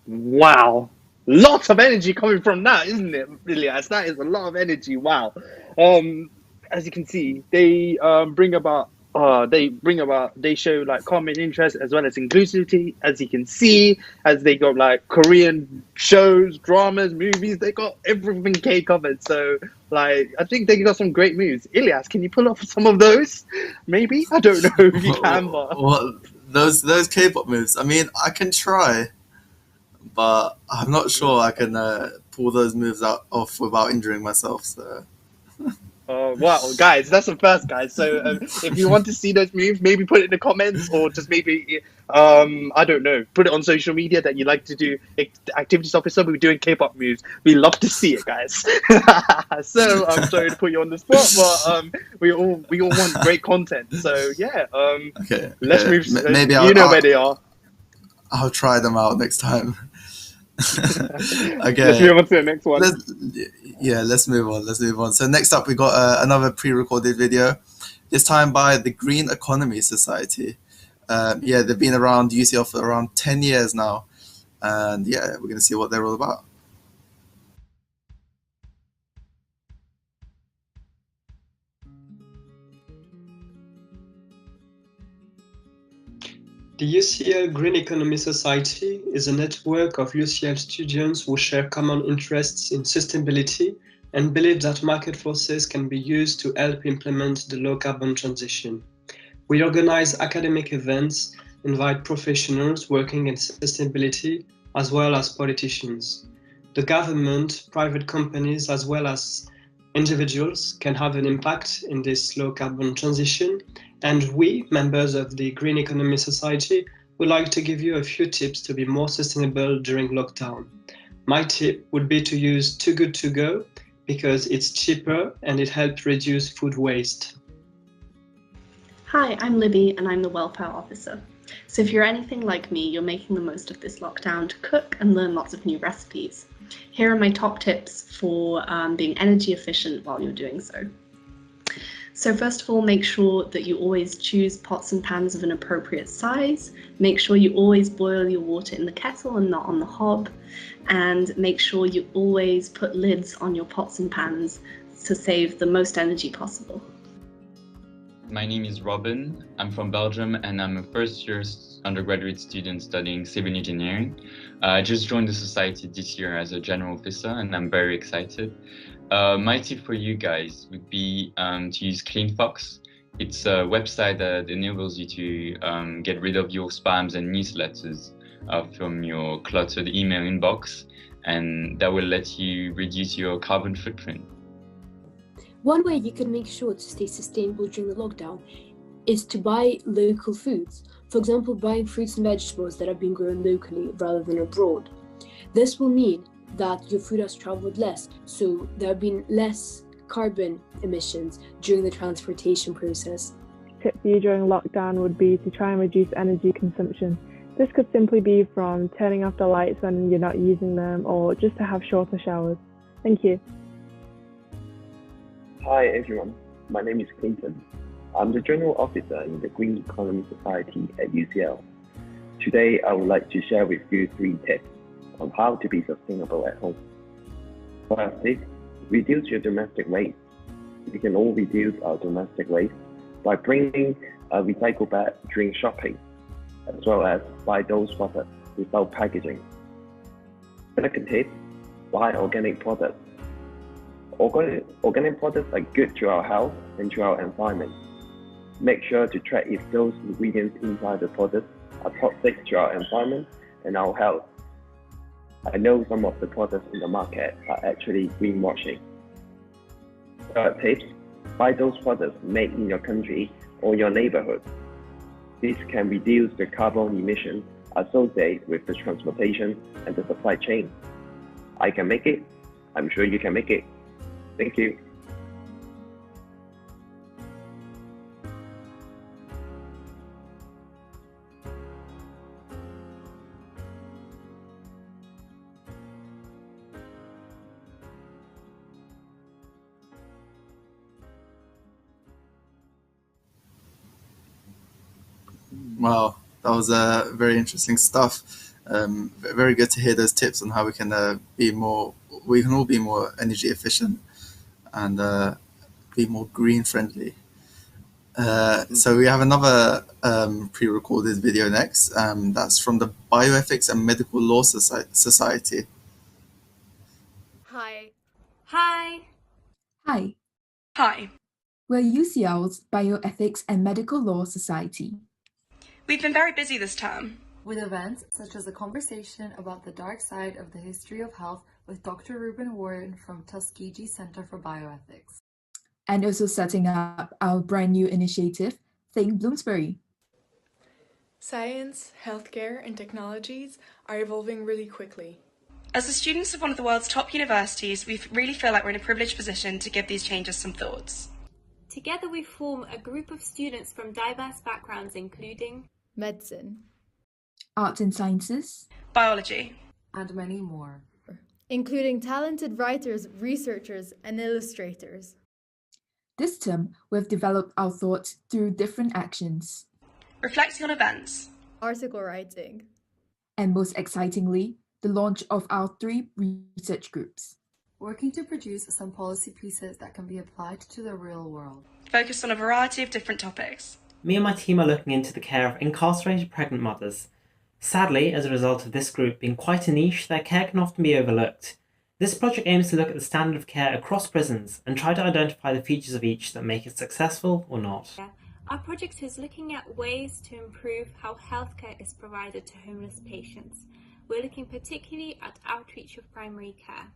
Speaker 2: Wow. Lots of energy coming from that, isn't it, Ilyas? That is a lot of energy. Wow. As you can see, they show like common interest as well as inclusivity. As you can see, as they got like Korean shows, dramas, movies, they got everything K covered. So like, I think they got some great moves. Ilyas, can you pull off some of those? Maybe? I don't know if you can, but
Speaker 1: What those K-pop moves? I mean, I can try, but I'm not sure I can pull those moves off without injuring myself. So.
Speaker 2: wow, guys, that's the first, guys. So if you want to see those moves, maybe put it in the comments, or just maybe, I don't know, put it on social media that you like to do. Activities officer, we're doing K-pop moves. We love to see it, guys. So I'm sorry to put you on the spot, but we all want great content. So yeah,
Speaker 1: Okay.
Speaker 2: let's move.
Speaker 1: Maybe
Speaker 2: where they are.
Speaker 1: I'll try them out next time. Okay.
Speaker 2: Let's move on to the next one.
Speaker 1: Let's move on. So next up, we got another pre-recorded video, this time by the Green Economy Society. They've been around UCL for around 10 years now, and yeah, we're going to see what they're all about.
Speaker 3: The UCL Green Economy Society is a network of UCL students who share common interests in sustainability and believe that market forces can be used to help implement the low-carbon transition. We organize academic events, invite professionals working in sustainability, as well as politicians. The government, private companies, as well as individuals can have an impact in this low-carbon transition, and we, members of the Green Economy Society, would like to give you a few tips to be more sustainable during lockdown. My tip would be to use Too Good To Go because it's cheaper and it helps reduce food waste.
Speaker 4: Hi, I'm Libby and I'm the Welfare Officer. So if you're anything like me, you're making the most of this lockdown to cook and learn lots of new recipes. Here are my top tips for being energy efficient while you're doing so. So first of all, make sure that you always choose pots and pans of an appropriate size. Make sure you always boil your water in the kettle and not on the hob. And make sure you always put lids on your pots and pans to save the most energy possible.
Speaker 5: My name is Robin. I'm from Belgium and I'm a first-year undergraduate student studying civil engineering. I just joined the society this year as a general officer and I'm very excited. My tip for you guys would be to use CleanFox. It's a website that enables you to get rid of your spams and newsletters from your cluttered email inbox, and that will let you reduce your carbon footprint.
Speaker 6: One way you can make sure to stay sustainable during the lockdown is to buy local foods. For example, buying fruits and vegetables that have been grown locally rather than abroad. This will mean that your food has traveled less, so there have been less carbon emissions during the transportation process.
Speaker 7: Tip for you during lockdown would be to try and reduce energy consumption. This could simply be from turning off the lights when you're not using them, or just to have shorter showers. Thank you.
Speaker 10: Hi everyone, my name is Clinton. I'm the General Officer in the Green Economy Society at UCL. Today I would like to share with you 3 tips on how to be sustainable at home. First tip, reduce your domestic waste. We can all reduce our domestic waste by bringing a recycle bag during shopping, as well as buy those products without packaging. Second tip, buy organic products. Organic products are good to our health and to our environment. Make sure to track if those ingredients inside the product are toxic to our environment and our health. I know some of the products in the market are actually greenwashing. Third tip, buy those products made in your country or your neighborhood. This can reduce the carbon emissions associated with the transportation and the supply chain. I can make it. I'm sure you can make it. Thank you.
Speaker 1: Wow, that was very interesting stuff. Very good to hear those tips on how we can we can all be more energy efficient and be more green friendly. So we have another pre-recorded video next. That's from the Bioethics and Medical Law Society.
Speaker 12: Hi. Hi.
Speaker 15: Hi,
Speaker 12: Hi.
Speaker 15: we're UCL's Bioethics and Medical Law Society.
Speaker 12: We've been very busy this term.
Speaker 16: With events such as a conversation about the dark side of the history of health with Dr. Ruben Warren from Tuskegee Center for Bioethics.
Speaker 15: And also setting up our brand new initiative, Think Bloomsbury.
Speaker 17: Science, healthcare, and technologies are evolving really quickly.
Speaker 12: As the students of one of the world's top universities, we really feel like we're in a privileged position to give these changes some thoughts.
Speaker 19: Together we form a group of students from diverse backgrounds including
Speaker 15: Medicine, Arts and Sciences,
Speaker 12: Biology,
Speaker 16: and many more,
Speaker 20: including talented writers, researchers, and illustrators.
Speaker 15: This term, we've developed our thoughts through different actions.
Speaker 12: Reflecting on events,
Speaker 20: article writing,
Speaker 15: and most excitingly, the launch of our 3 research groups.
Speaker 16: Working to produce some policy pieces that can be applied to the real world.
Speaker 12: focused on a variety of different topics.
Speaker 21: Me and my team are looking into the care of incarcerated pregnant mothers. Sadly, as a result of this group being quite a niche, their care can often be overlooked. This project aims to look at the standard of care across prisons and try to identify the features of each that make it successful or not.
Speaker 19: Our project is looking at ways to improve how healthcare is provided to homeless patients. We're looking particularly at outreach of primary care.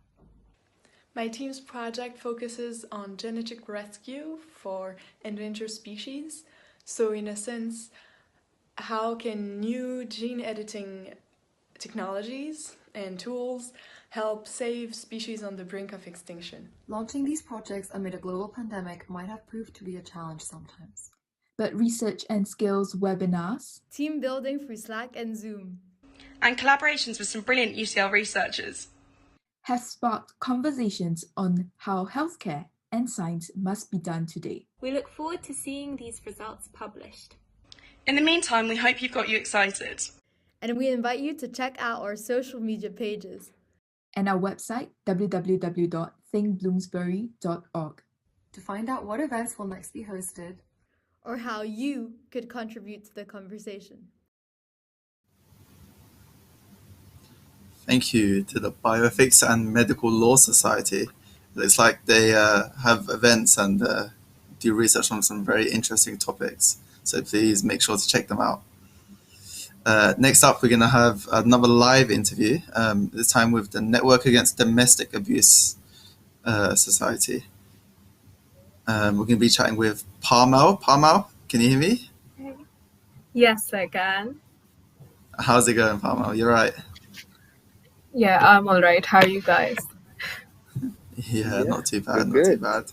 Speaker 17: My team's project focuses on genetic rescue for endangered species. So in a sense, how can new gene editing technologies and tools help save species on the brink of extinction?
Speaker 16: Launching these projects amid a global pandemic might have proved to be a challenge sometimes.
Speaker 15: But research and skills webinars,
Speaker 20: team building through Slack and Zoom,
Speaker 12: and collaborations with some brilliant UCL researchers
Speaker 15: have sparked conversations on how healthcare and science must be done today.
Speaker 19: We look forward to seeing these results published.
Speaker 12: In the meantime, we hope you've got you excited.
Speaker 20: And we invite you to check out our social media pages
Speaker 15: and our website www.thinkbloomsbury.org
Speaker 16: to find out what events will next be hosted
Speaker 20: or how you could contribute to the conversation.
Speaker 1: Thank you to the Bioethics and Medical Law Society. It looks like they have events and do research on some very interesting topics. So please make sure to check them out. Next up, we're going to have another live interview, this time with the Network Against Domestic Abuse Society. We're going to be chatting with Parmal. Parmal, Can you hear me?
Speaker 11: Yes, I can.
Speaker 1: How's it going, Palmer? You're right.
Speaker 11: Yeah, I'm all right. How are you guys?
Speaker 1: Yeah, not too bad, not
Speaker 2: good.
Speaker 1: too bad.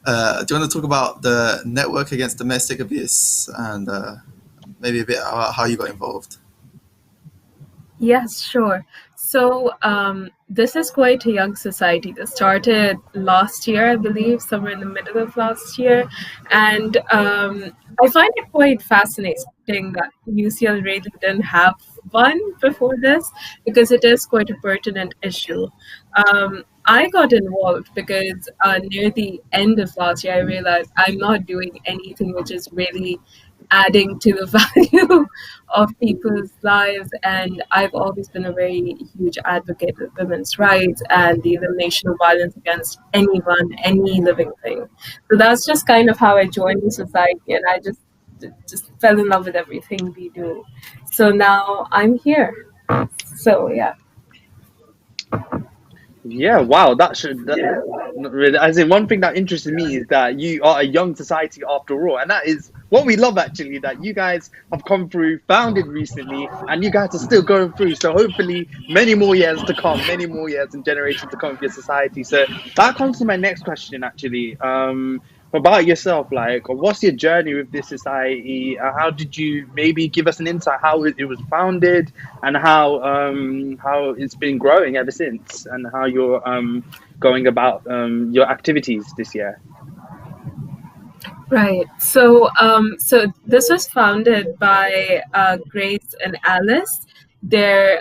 Speaker 1: Do you want to talk about the network against domestic abuse and maybe a bit about how you got involved?
Speaker 11: Yes, sure. So, this is quite a young society. This started last year, I believe, somewhere in the middle of last year. And I find it quite fascinating that UCL really didn't have one before this because it is quite a pertinent issue. I got involved because near the end of last year, I realized I'm not doing anything which is really adding to the value of people's lives. And I've always been a very huge advocate of women's rights and the elimination of violence against anyone, any living thing. So that's just kind of how I joined the society, and I just fell in love with everything we do. So now I'm here. So yeah.
Speaker 2: Yeah, wow, as in one thing that interested me is that you are a young society after all, and that is what we love actually, that you guys have come through, founded recently, and you guys are still going through, so hopefully many more years to come, many more years and generations to come for your society. So that comes to my next question actually, about yourself, like what's your journey with this society? How did you maybe give us an insight how it was founded and how it's been growing ever since, and how you're going about your activities this year?
Speaker 11: Right. So, so this was founded by Grace and Alice. They've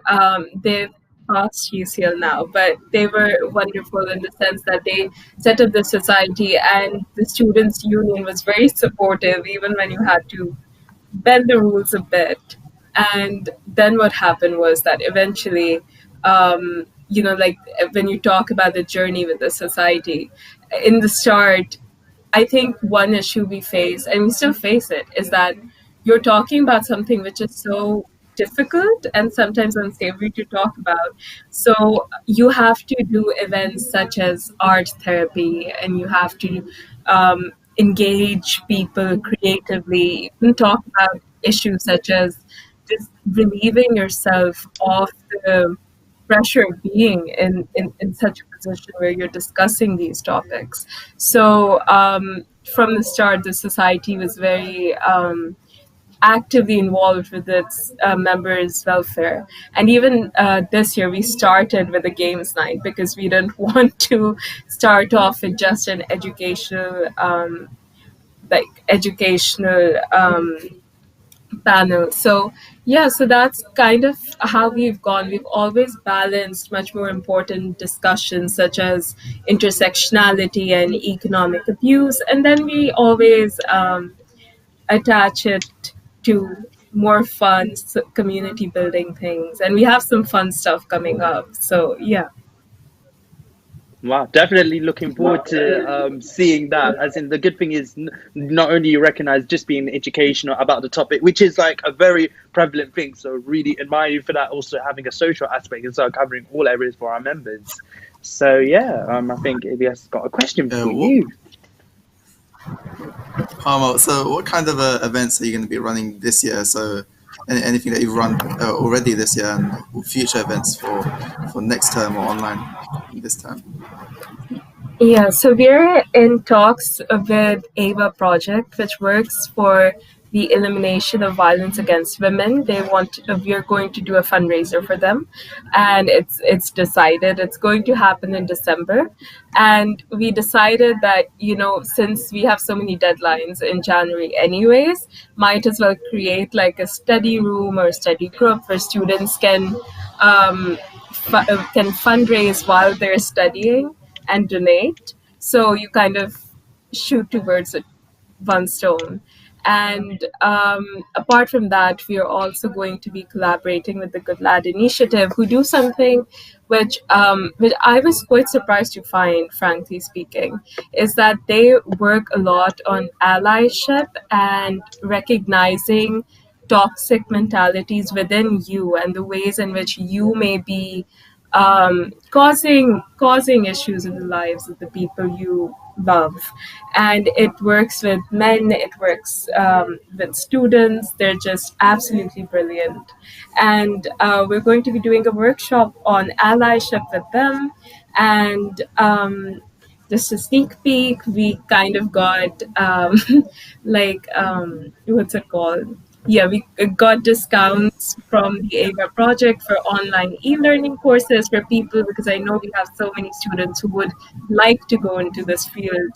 Speaker 11: passed UCL now, but they were wonderful in the sense that they set up the society, and the students' union was very supportive, even when you had to bend the rules a bit. And then what happened was that eventually, like when you talk about the journey with the society, in the start, I think one issue we face, and we still face it, is that you're talking about something which is so difficult and sometimes unsavory to talk about. So you have to do events such as art therapy, and you have to engage people creatively, and talk about issues such as just relieving yourself of the pressure of being in such a position where you're discussing these topics. So from the start, the society was very actively involved with its members' welfare. And even this year, we started with a games night because we didn't want to start off with just an educational panel. So yeah, so that's kind of how we've gone. We've always balanced much more important discussions such as intersectionality and economic abuse, and then we always attach it to more fun community building things, and we have some fun stuff coming up. So yeah.
Speaker 2: Wow, definitely looking forward to seeing that. As in, the good thing is not only you recognize just being educational about the topic, which is like a very prevalent thing. So really admire you for that. Also having a social aspect and so covering all areas for our members. So yeah, I think Elias got a question for you.
Speaker 1: Palmer, so what kind of events are you going to be running this year? So anything that you've run already this year, and future events for next term or online this term?
Speaker 11: Yeah, so we're in talks with AVA Project, which works for the elimination of violence against women. We're going to do a fundraiser for them, and it's decided it's going to happen in December. And we decided that, since we have so many deadlines in January anyways, might as well create like a study room or study group where students can fundraise while they're studying and donate. So you kind of shoot towards it one stone. And apart from that, we are also going to be collaborating with the Good Lad Initiative, who do something which I was quite surprised to find, frankly speaking, is that they work a lot on allyship and recognizing toxic mentalities within you and the ways in which you may be causing issues in the lives of the people you love. And it works with men, it works with students. They're just absolutely brilliant. And we're going to be doing a workshop on allyship with them. And just a sneak peek, we kind of got what's it called? Yeah, we got discounts from the AVA project for online e-learning courses for people, because I know we have so many students who would like to go into this field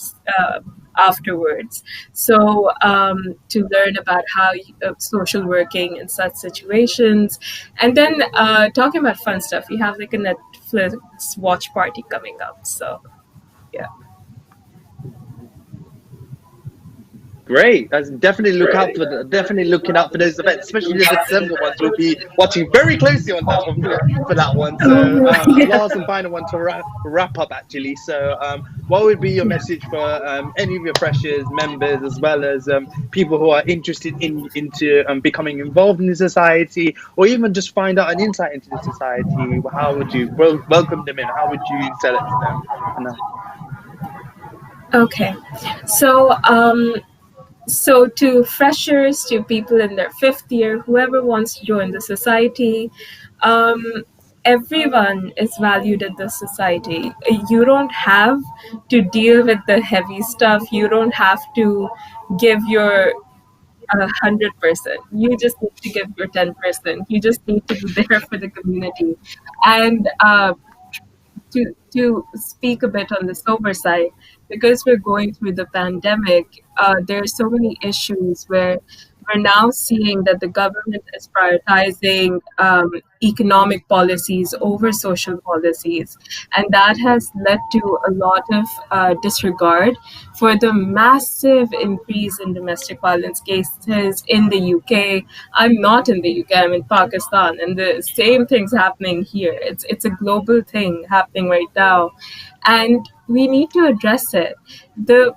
Speaker 11: afterwards. So to learn about how social working in such situations. And then talking about fun stuff, we have like a Netflix watch party coming up. So yeah.
Speaker 2: Great. Definitely definitely looking out for those events, especially the December ones. We'll be watching very closely on that one for that one. So last and final one to wrap up actually. So what would be your message for any of your freshers, members, as well as people who are interested into becoming involved in the society, or even just find out an insight into the society? How would you welcome them in? How would you sell it to them?
Speaker 11: Okay, so to freshers, to people in their 5th year, whoever wants to join the society, everyone is valued in the society. You don't have to deal with the heavy stuff. You don't have to give your 100%. You just need to give your 10%. You just need to be there for the community. And to speak a bit on the sober side, because we're going through the pandemic, there are so many issues where we're now seeing that the government is prioritizing economic policies over social policies. And that has led to a lot of disregard for the massive increase in domestic violence cases in the UK. I'm not in the UK, I'm in Pakistan, and the same thing's happening here. It's a global thing happening right now. And we need to address it. The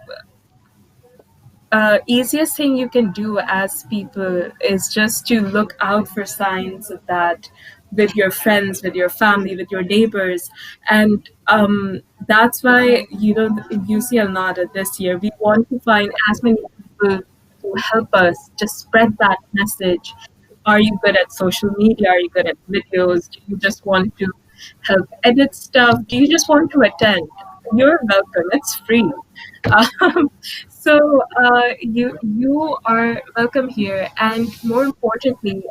Speaker 11: easiest thing you can do as people is just to look out for signs of that with your friends, with your family, with your neighbors. And that's why, UCL NADA this year, we want to find as many people to help us just spread that message. Are you good at social media? Are you good at videos? Do you just want to help edit stuff? Do you just want to attend? You're welcome. It's free. So you are welcome here, and more importantly,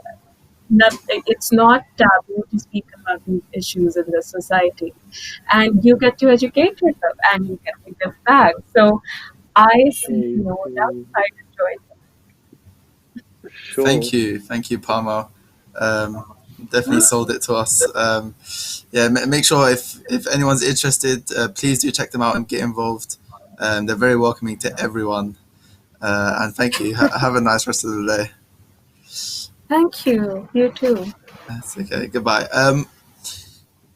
Speaker 11: it's not taboo to speak about these issues in the society, and you get to educate yourself and you get to give back. So I see no downside to join.
Speaker 2: Sure.
Speaker 1: Thank you, Parma. Definitely sold it to us. Make sure if anyone's interested, please do check them out and get involved. They're very welcoming to everyone. And thank you. Have a nice rest of the day.
Speaker 11: Thank you. You too.
Speaker 1: That's okay. Goodbye.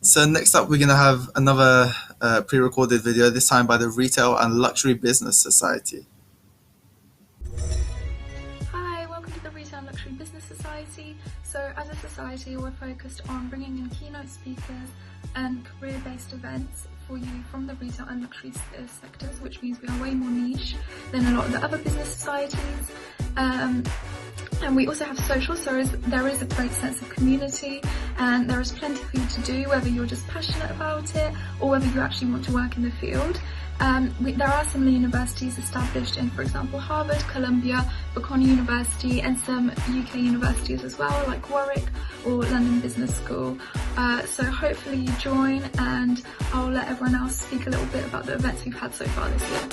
Speaker 1: So next up, we're going to have another pre-recorded video, this time by the Retail and Luxury Business Society.
Speaker 13: Hi, welcome to the Retail and Luxury Business Society. So as a society, we're focused on bringing in keynote speakers and career-based events for you from the retail and luxury sectors, which means we are way more niche than a lot of the other business societies. And we also have social, so there is a great sense of community, and there is plenty for you to do, whether you're just passionate about it or whether you actually want to work in the field. There are some universities established in, for example, Harvard, Columbia, Bocconi University, and some UK universities as well, like Warwick or London Business School. So hopefully you join, and I'll let everyone else speak a little bit about the events we've had so far this year.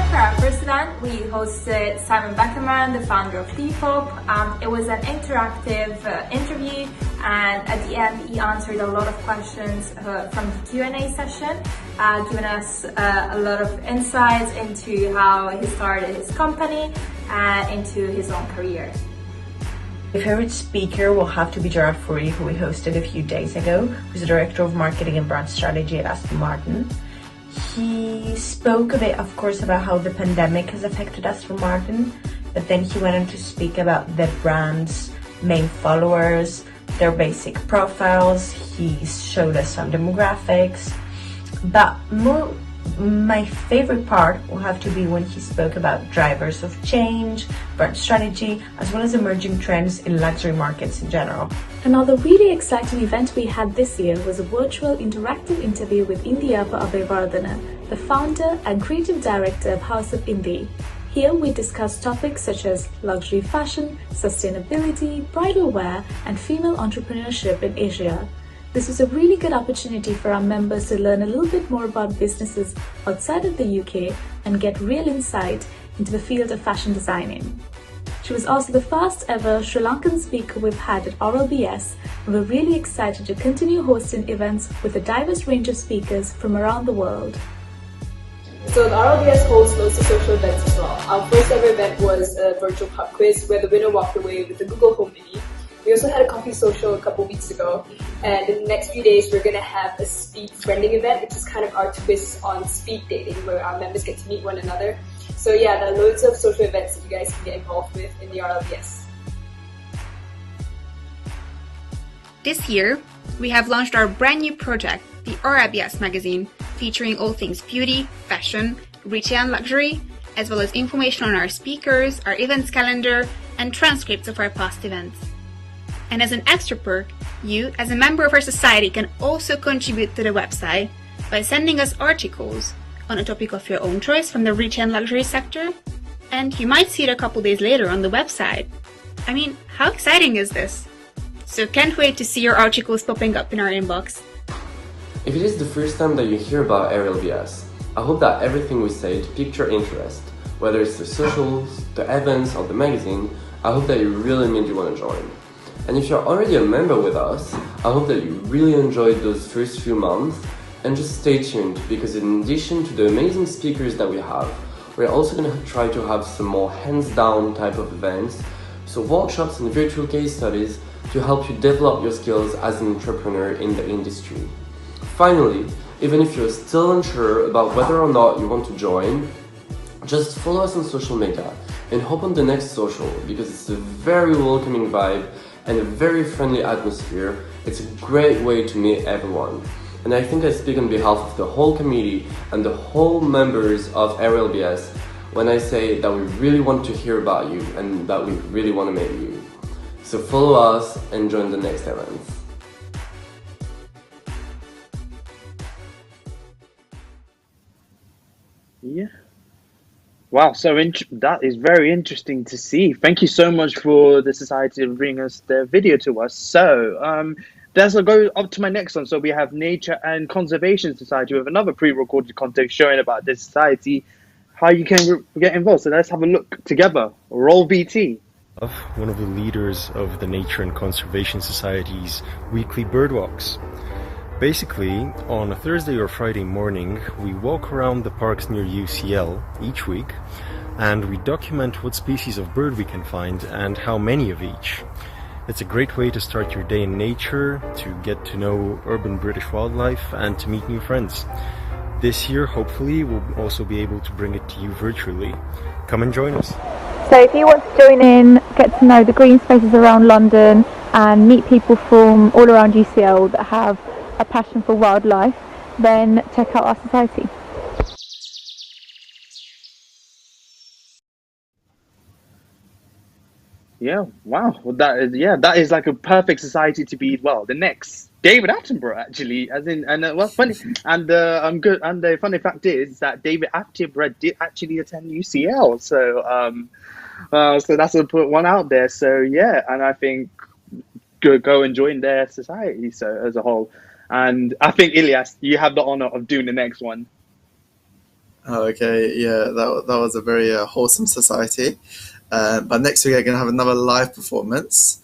Speaker 14: For our first event, we hosted Simon Beckerman, the founder of Depop. It was an interactive interview, and at the end he answered a lot of questions from the Q&A session, giving us a lot of insights into how he started his company and into his own career.
Speaker 22: My favorite speaker will have to be Gerard Fourie, who we hosted a few days ago, who's the Director of Marketing and Brand Strategy at Aston Martin. He spoke a bit, of course, about how the pandemic has affected Aston Martin, but then he went on to speak about the brand's main followers, their basic profiles. He showed us some demographics, but my favorite part will have to be when he spoke about drivers of change, brand strategy, as well as emerging trends in luxury markets in general.
Speaker 9: Another really exciting event we had this year was a virtual interactive interview with Indiapa Abhivardhana, the founder and creative director of House of Indi. Here we discussed topics such as luxury fashion, sustainability, bridal wear, and female entrepreneurship in Asia. This was a really good opportunity for our members to learn a little bit more about businesses outside of the UK and get real insight into the field of fashion designing. She was also the first ever Sri Lankan speaker we've had at RLBS, and we're really excited to continue hosting events with a diverse range of speakers from around the world.
Speaker 18: So the RLBS holds loads of social events as well. Our first ever event was a virtual pub quiz where the winner walked away with a Google Home Mini. We also had a coffee social a couple weeks ago, and in the next few days we're going to have a speed friending event, which is kind of our twist on speed dating, where our members get to meet one another. So yeah, there are loads of social events that you guys can get involved with in the RLBS.
Speaker 23: This year, we have launched our brand new project, the RLBS magazine, featuring all things beauty, fashion, retail and luxury, as well as information on our speakers, our events calendar, and transcripts of our past events. And as an extra perk, you, as a member of our society, can also contribute to the website by sending us articles on a topic of your own choice from the retail and luxury sector, and you might see it a couple days later on the website. I mean, how exciting is this? So can't wait to see your articles popping up in our inbox.
Speaker 24: If it is the first time that you hear about RLBS, I hope that everything we say piqued your interest, whether it's the socials, the events, or the magazine. I hope that you really made you want to join. And if you're already a member with us, I hope that you really enjoyed those first few months, and just stay tuned, because in addition to the amazing speakers that we have, we're also going to try to have some more hands-down type of events, so workshops and virtual case studies to help you develop your skills as an entrepreneur in the industry. Finally, even if you're still unsure about whether or not you want to join, just follow us on social media and hop on the next social, because it's a very welcoming vibe and a very friendly atmosphere. It's a great way to meet everyone. And I think I speak on behalf of the whole committee and the whole members of RLBS when I say that we really want to hear about you and that we really want to meet you. So follow us and join the next events.
Speaker 2: Yeah. Wow, that is very interesting to see. Thank you so much for the society to bring us the video to us. So, let's go up to my next one. So we have Nature and Conservation Society with another pre-recorded content showing about this society, how you can get involved. So let's have a look together. Roll BT.
Speaker 25: One of the leaders of the Nature and Conservation Society's weekly bird walks. Basically, on a Thursday or Friday morning, we walk around the parks near UCL each week, and we document what species of bird we can find and how many of each. It's a great way to start your day in nature, to get to know urban British wildlife, and to meet new friends. This year, hopefully, we'll also be able to bring it to you virtually. Come and join us.
Speaker 26: So if you want to join in, get to know the green spaces around London and meet people from all around UCL that have a passion for wildlife, then check out our society.
Speaker 2: Yeah, wow. Well, that is like a perfect society to be. Well, the next David Attenborough, actually, as in, and what's funny, and I'm good. And the funny fact is that David Attenborough did actually attend UCL. So, so that's a put one out there. So yeah, and I think go and join their society. So as a whole, and I think Ilyas, you have the honor of doing the next one.
Speaker 1: Okay, yeah, that was a very wholesome society. But next week, I'm going to have another live performance,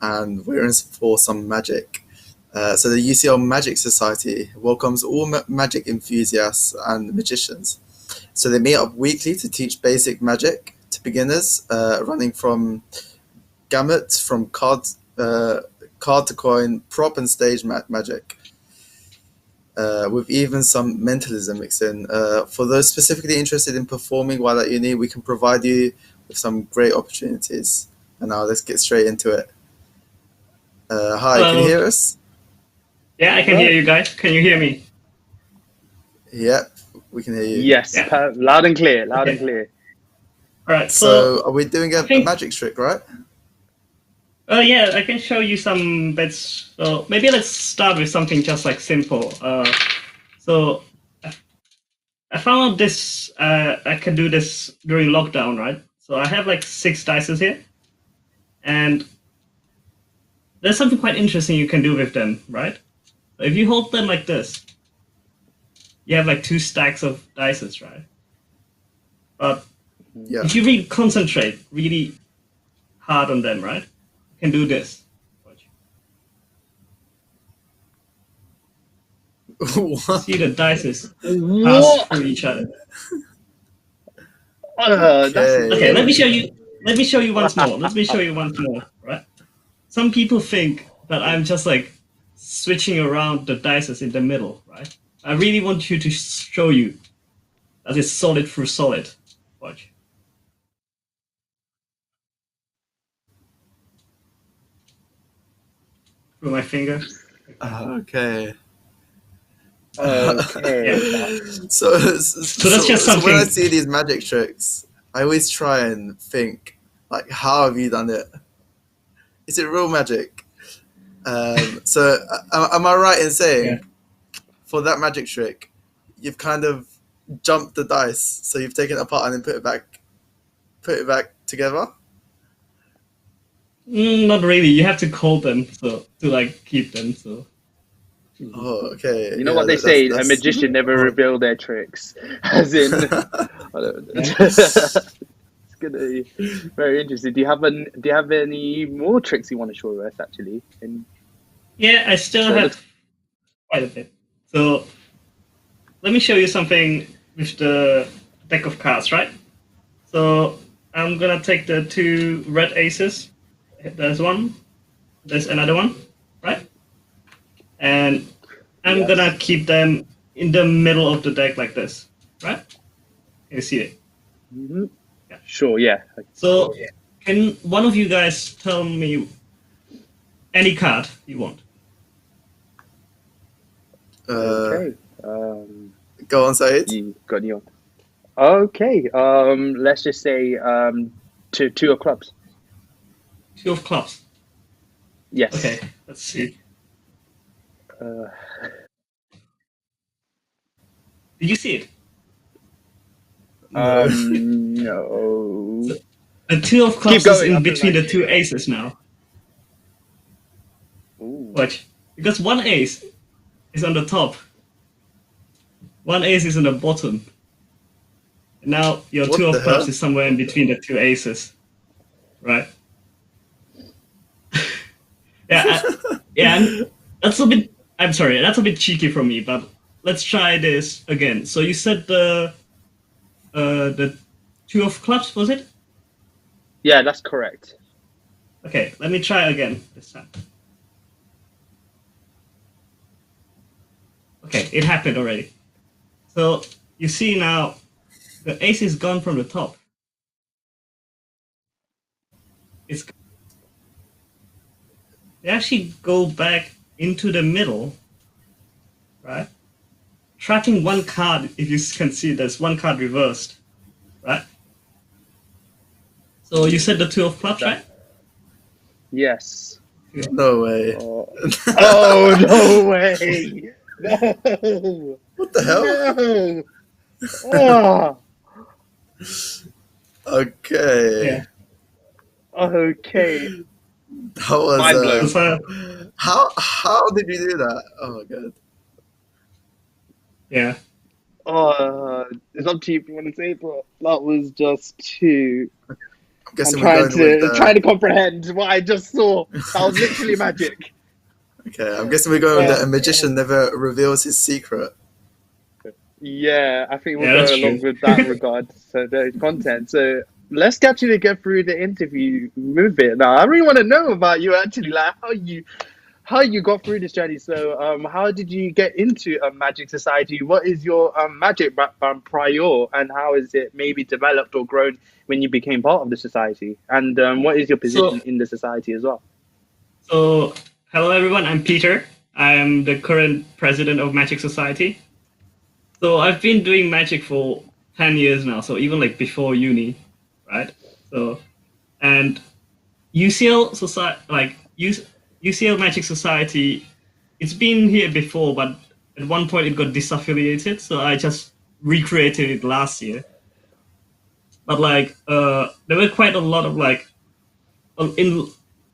Speaker 1: and we're in for some magic. So the UCL Magic Society welcomes all magic enthusiasts and magicians. So they meet up weekly to teach basic magic to beginners, running from gamut, from card to coin, prop and stage magic, with even some mentalism mixed in. For those specifically interested in performing while at uni, we can provide you with some great opportunities. And now let's get straight into it. Hi, can you hear us?
Speaker 3: Yeah, I can hear you guys. Can you hear me?
Speaker 1: Yep, we can hear you.
Speaker 2: Yes, loud and clear, loud and clear.
Speaker 3: All right.
Speaker 1: So are we doing a magic trick, right?
Speaker 3: Yeah, I can show you some bits. So maybe let's start with something just like simple. So I found out this, I can do this during lockdown, right? So I have like 6 dices here. And there's something quite interesting you can do with them, right? If you hold them like this, you have like 2 stacks of dices, right? But if you really concentrate really hard on them, right? You can do this. See the dices pass through each other. Okay, let me show you. Let me show you once more. Let me show you once more. Right? Some people think that I'm just like switching around the dices in the middle. Right? I really want you to show you that it's solid through solid. Watch. Through my finger.
Speaker 1: Okay.
Speaker 2: Okay.
Speaker 1: So
Speaker 3: that's just something.
Speaker 1: When I see these magic tricks, I always try and think, like, how have you done it? Is it real magic? So am I right in saying, for that magic trick, you've kind of jumped the dice, so you've taken it apart and then put it back together?
Speaker 3: Not really. You have to hold them to like keep them. So.
Speaker 1: Oh, okay.
Speaker 2: You know what they say? A magician never reveal their tricks. As in, it's gonna be very interesting. Do you have any more tricks you want to show us? Actually,
Speaker 3: Yeah, I still have quite a bit. So let me show you something with the deck of cards, right? So I'm gonna take the 2 red aces. There's one. There's another one, right? And I'm gonna keep them in the middle of the deck like this, right? Can you see it?
Speaker 2: Mm-hmm. Yeah. Sure, yeah.
Speaker 3: So, can one of you guys tell me any card you want?
Speaker 2: Okay.
Speaker 1: Go on, Saeed.
Speaker 2: You got any on? Okay. Let's just say 2 of clubs.
Speaker 3: 2 of clubs.
Speaker 2: Yes.
Speaker 3: Okay. Let's see. Did you see it?
Speaker 2: No.
Speaker 3: The 2 of clubs is in between the 2 aces now. Watch. Because 1 ace is on the top. 1 ace is on the bottom. And now your 2 of clubs is somewhere in between the 2 aces. Right? And that's a bit... I'm sorry, that's a bit cheeky from me, but let's try this again. So you said the 2 of clubs, was it?
Speaker 2: Yeah, that's correct.
Speaker 3: Okay, let me try again this time. Okay, it happened already. So you see now the ace is gone from the top. They actually go back into the middle, right? Trapping 1 card, if you can see, there's 1 card reversed, right? So you said the 2 of clubs, right?
Speaker 2: Yes.
Speaker 1: No way.
Speaker 2: Oh, no way. No.
Speaker 1: What the hell?
Speaker 2: No.
Speaker 1: Okay.
Speaker 3: Yeah.
Speaker 2: Okay.
Speaker 1: That was
Speaker 2: mind blown.
Speaker 1: How did you do that? Oh my god.
Speaker 3: Yeah.
Speaker 2: It's up to you if you want to say it, but that was just too.
Speaker 1: I'm
Speaker 2: trying to comprehend what I just saw. That was literally magic.
Speaker 1: Okay, I'm guessing we're going with that a magician never reveals his secret.
Speaker 2: Yeah, I think we'll go along with that regard. So the content. So let's actually get through the interview with it. Now, I really want to know about you actually, like how you got through this journey. So, how did you get into a magic society? What is your magic background prior, and how is it maybe developed or grown when you became part of the society? And what is your position in the society as well?
Speaker 3: So hello everyone, I'm Peter. I am the current president of Magic Society. So I've been doing Magic for 10 years now, so even like before uni, right? So, and UCL Society, like UCL Magic Society, it's been here before, but at one point it got disaffiliated, so I just recreated it last year. But like, there were quite a lot of like,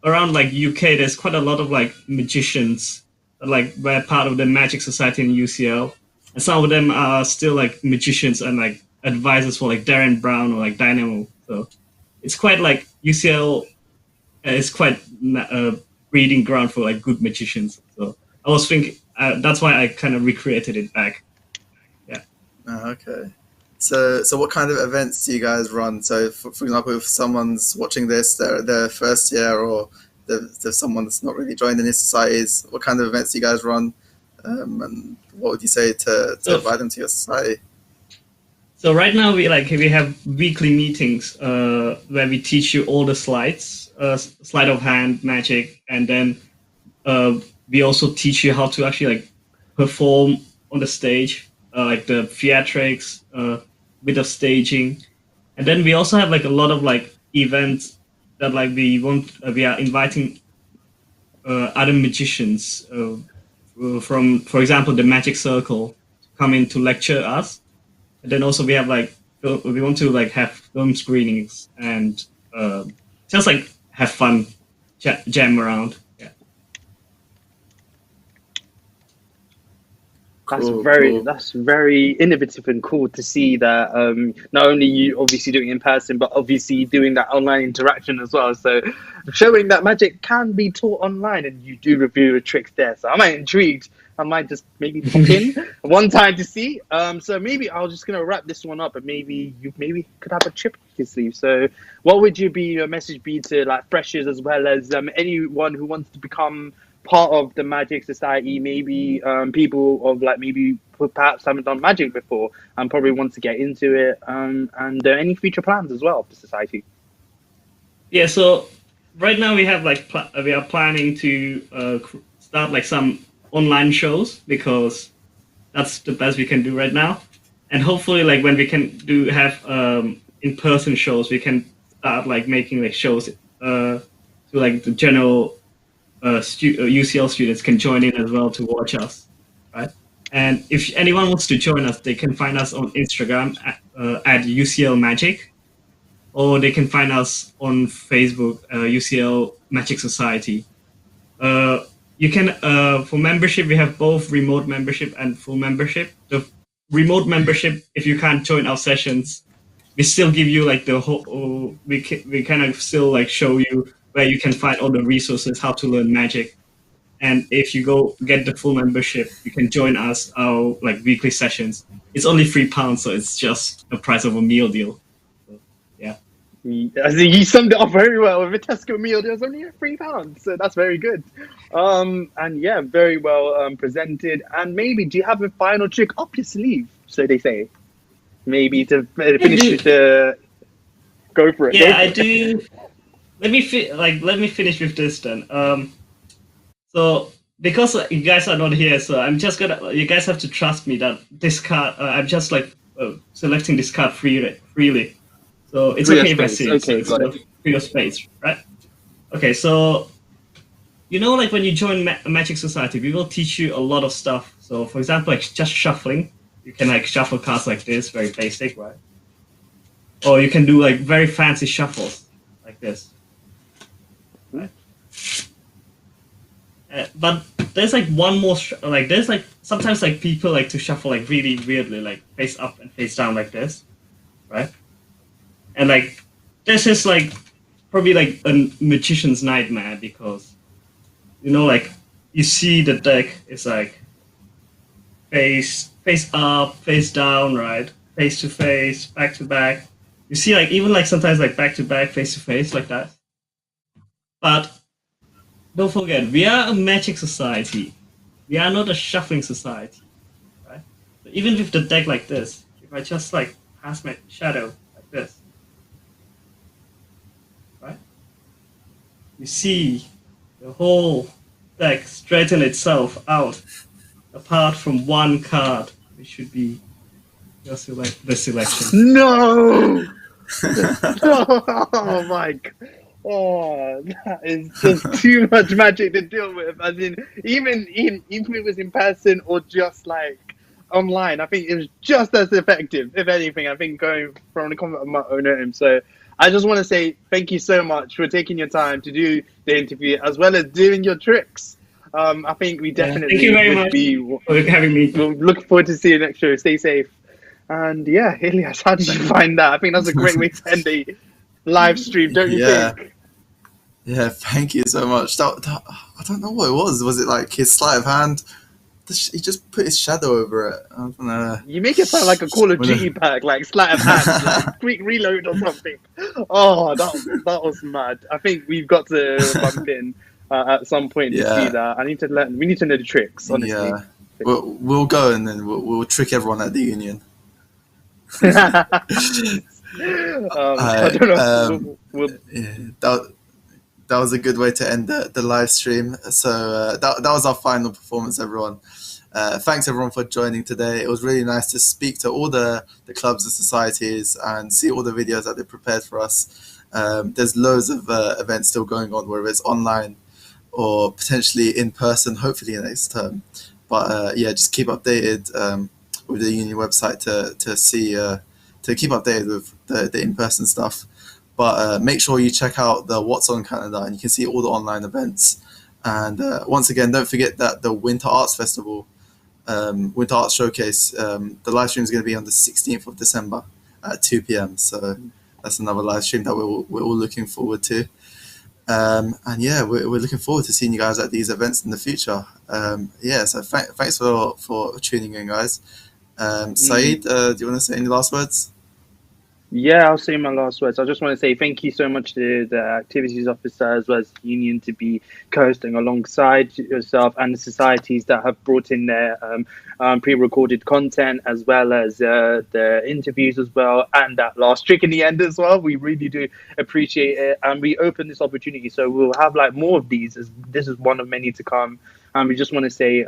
Speaker 3: around like UK, there's quite a lot of like magicians that like were part of the Magic Society in UCL, and some of them are still like magicians and like advisors for like Darren Brown or like Dynamo. So it's quite like UCL is quite a breeding ground for like good magicians. So I was thinking that's why I kind of recreated it back. Yeah.
Speaker 1: Okay. So what kind of events do you guys run? So for example, if someone's watching this, they're their first year, or there's someone that's not really joined any societies, what kind of events do you guys run? And what would you say to invite them to your society?
Speaker 3: So right now we have weekly meetings where we teach you all the sleights, sleight of hand, magic, and then we also teach you how to actually like perform on the stage, like the theatrics, bit of staging, and then we also have like a lot of like events that like we are inviting other magicians from, for example, the Magic Circle to come in to lecture us. And then also we have like, we want to like have film screenings and just like have fun, jam around. Yeah.
Speaker 2: That's very innovative and cool to see that not only you obviously doing it in person, but obviously doing that online interaction as well. So showing that magic can be taught online, and you do review the tricks there. So I'm intrigued. I might just maybe pop in one time to see. So maybe I was just gonna wrap this one up, and maybe you could have a chip up your sleeve. So what would your message be to like freshers as well as anyone who wants to become part of the Magic Society, maybe people of like maybe perhaps haven't done magic before and probably want to get into it, and any future plans as well for society?
Speaker 3: Yeah, so right now we have like we are planning to start like some online shows, because that's the best we can do right now, and hopefully like when we can have in-person shows, we can start like making like shows to like the general UCL students can join in as well to watch us, right? And if anyone wants to join us, they can find us on Instagram at UCL Magic, or they can find us on Facebook, UCL Magic Society. You can, for membership, we have both remote membership and full membership. The remote membership, if you can't join our sessions, we still give you like the whole, we kind of still like show you where you can find all the resources, how to learn magic. And if you go get the full membership, you can join us, our like weekly sessions. It's only £3, so it's just the price of a meal deal. So, yeah.
Speaker 2: I think you summed it up very well. With a Tesco meal, there's only £3, so that's very good. And yeah, very well presented. And maybe, do you have a final trick up your sleeve, so they say? Maybe to finish the... Go for it.
Speaker 3: Yeah, I do. Let me finish with this then. So because you guys are not here, so I'm just gonna. You guys have to trust me that this card. I'm just like selecting this card freely. So it's okay if I see it.
Speaker 2: Okay, got it.
Speaker 3: Free of space, right? Okay, so like when you join Magic Society, we will teach you a lot of stuff. So for example, like just shuffling, you can like shuffle cards like this, very basic, right? Or you can do like very fancy shuffles like this. Right. But there's like one more, there's like sometimes like people like to shuffle like really weirdly, like face up and face down like this, right? And like this is like probably like a magician's nightmare, because like you see the deck is like face up, face down, right? Face to face, back to back. You see like even like sometimes like back to back, face to face, like that. But don't forget, we are a Magic Society. We are not a shuffling society, right? So even with the deck like this, if I just like pass my shadow like this, right? You see the whole like straighten itself out, apart from one card, which should be the selection.
Speaker 2: No! Oh my god. Oh, that is just too much magic to deal with. I mean, even if it was in person or just like online, I think it was just as effective. If anything, I think going from the comfort of my own home. So I just want to say thank you so much for taking your time to do the interview as well as doing your tricks. I think we definitely
Speaker 3: thank you very much for having me.
Speaker 2: We'll look forward to seeing you next show. Stay safe. And yeah, Elias, how did you find that? I think that's a great way to end the live stream, don't you think?
Speaker 1: Yeah, thank you so much. I don't know what it was. Was it like his sleight of hand? He just put his shadow over it. I don't know.
Speaker 2: You make it sound like a Call of Duty pack, like sleight of hand, like quick reload or something. Oh, that was mad. I think we've got to bump in at some point to see that. We need to know the tricks, honestly.
Speaker 1: Yeah, we'll go and then we'll trick everyone at the union.
Speaker 2: I don't know.
Speaker 1: That was a good way to end the live stream. So that was our final performance, everyone. Thanks everyone for joining today. It was really nice to speak to all the clubs and societies and see all the videos that they prepared for us. There's loads of events still going on, whether it's online or potentially in person, hopefully next term. But just keep updated with the union website to see to keep updated with the in-person stuff. But make sure you check out the What's On Canada, and you can see all the online events. And once again, don't forget that the Winter Arts Festival, Winter Arts Showcase, the live stream is going to be on the 16th of December at 2 p.m. So that's another live stream that we're all looking forward to. And yeah, we're looking forward to seeing you guys at these events in the future. So thanks for tuning in, guys. Saeed, do you want to say any last words?
Speaker 2: Yeah, I'll say my last words. I just want to say thank you so much to the activities officer as well as the union to be co-hosting alongside yourself and the societies that have brought in their pre-recorded content as well as the interviews as well, and that last trick in the end as well. We really do appreciate it, and we open this opportunity, so we'll have like more of these, as this is one of many to come. And we just want to say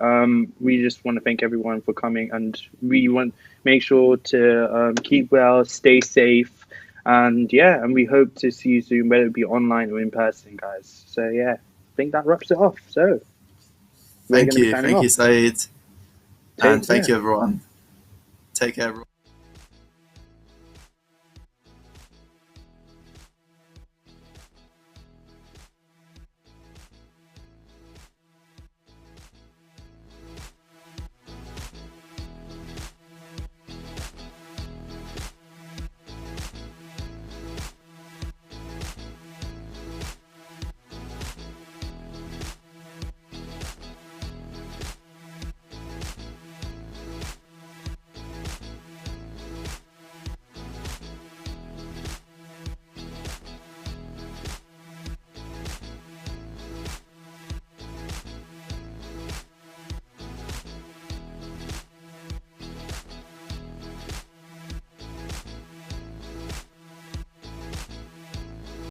Speaker 2: we just want to thank everyone for coming, and we want make sure to keep well, stay safe, and we hope to see you soon, whether it be online or in person, guys. So I think that wraps it off. So
Speaker 1: thank you, Saeed, and thank you, everyone. Take care, everyone.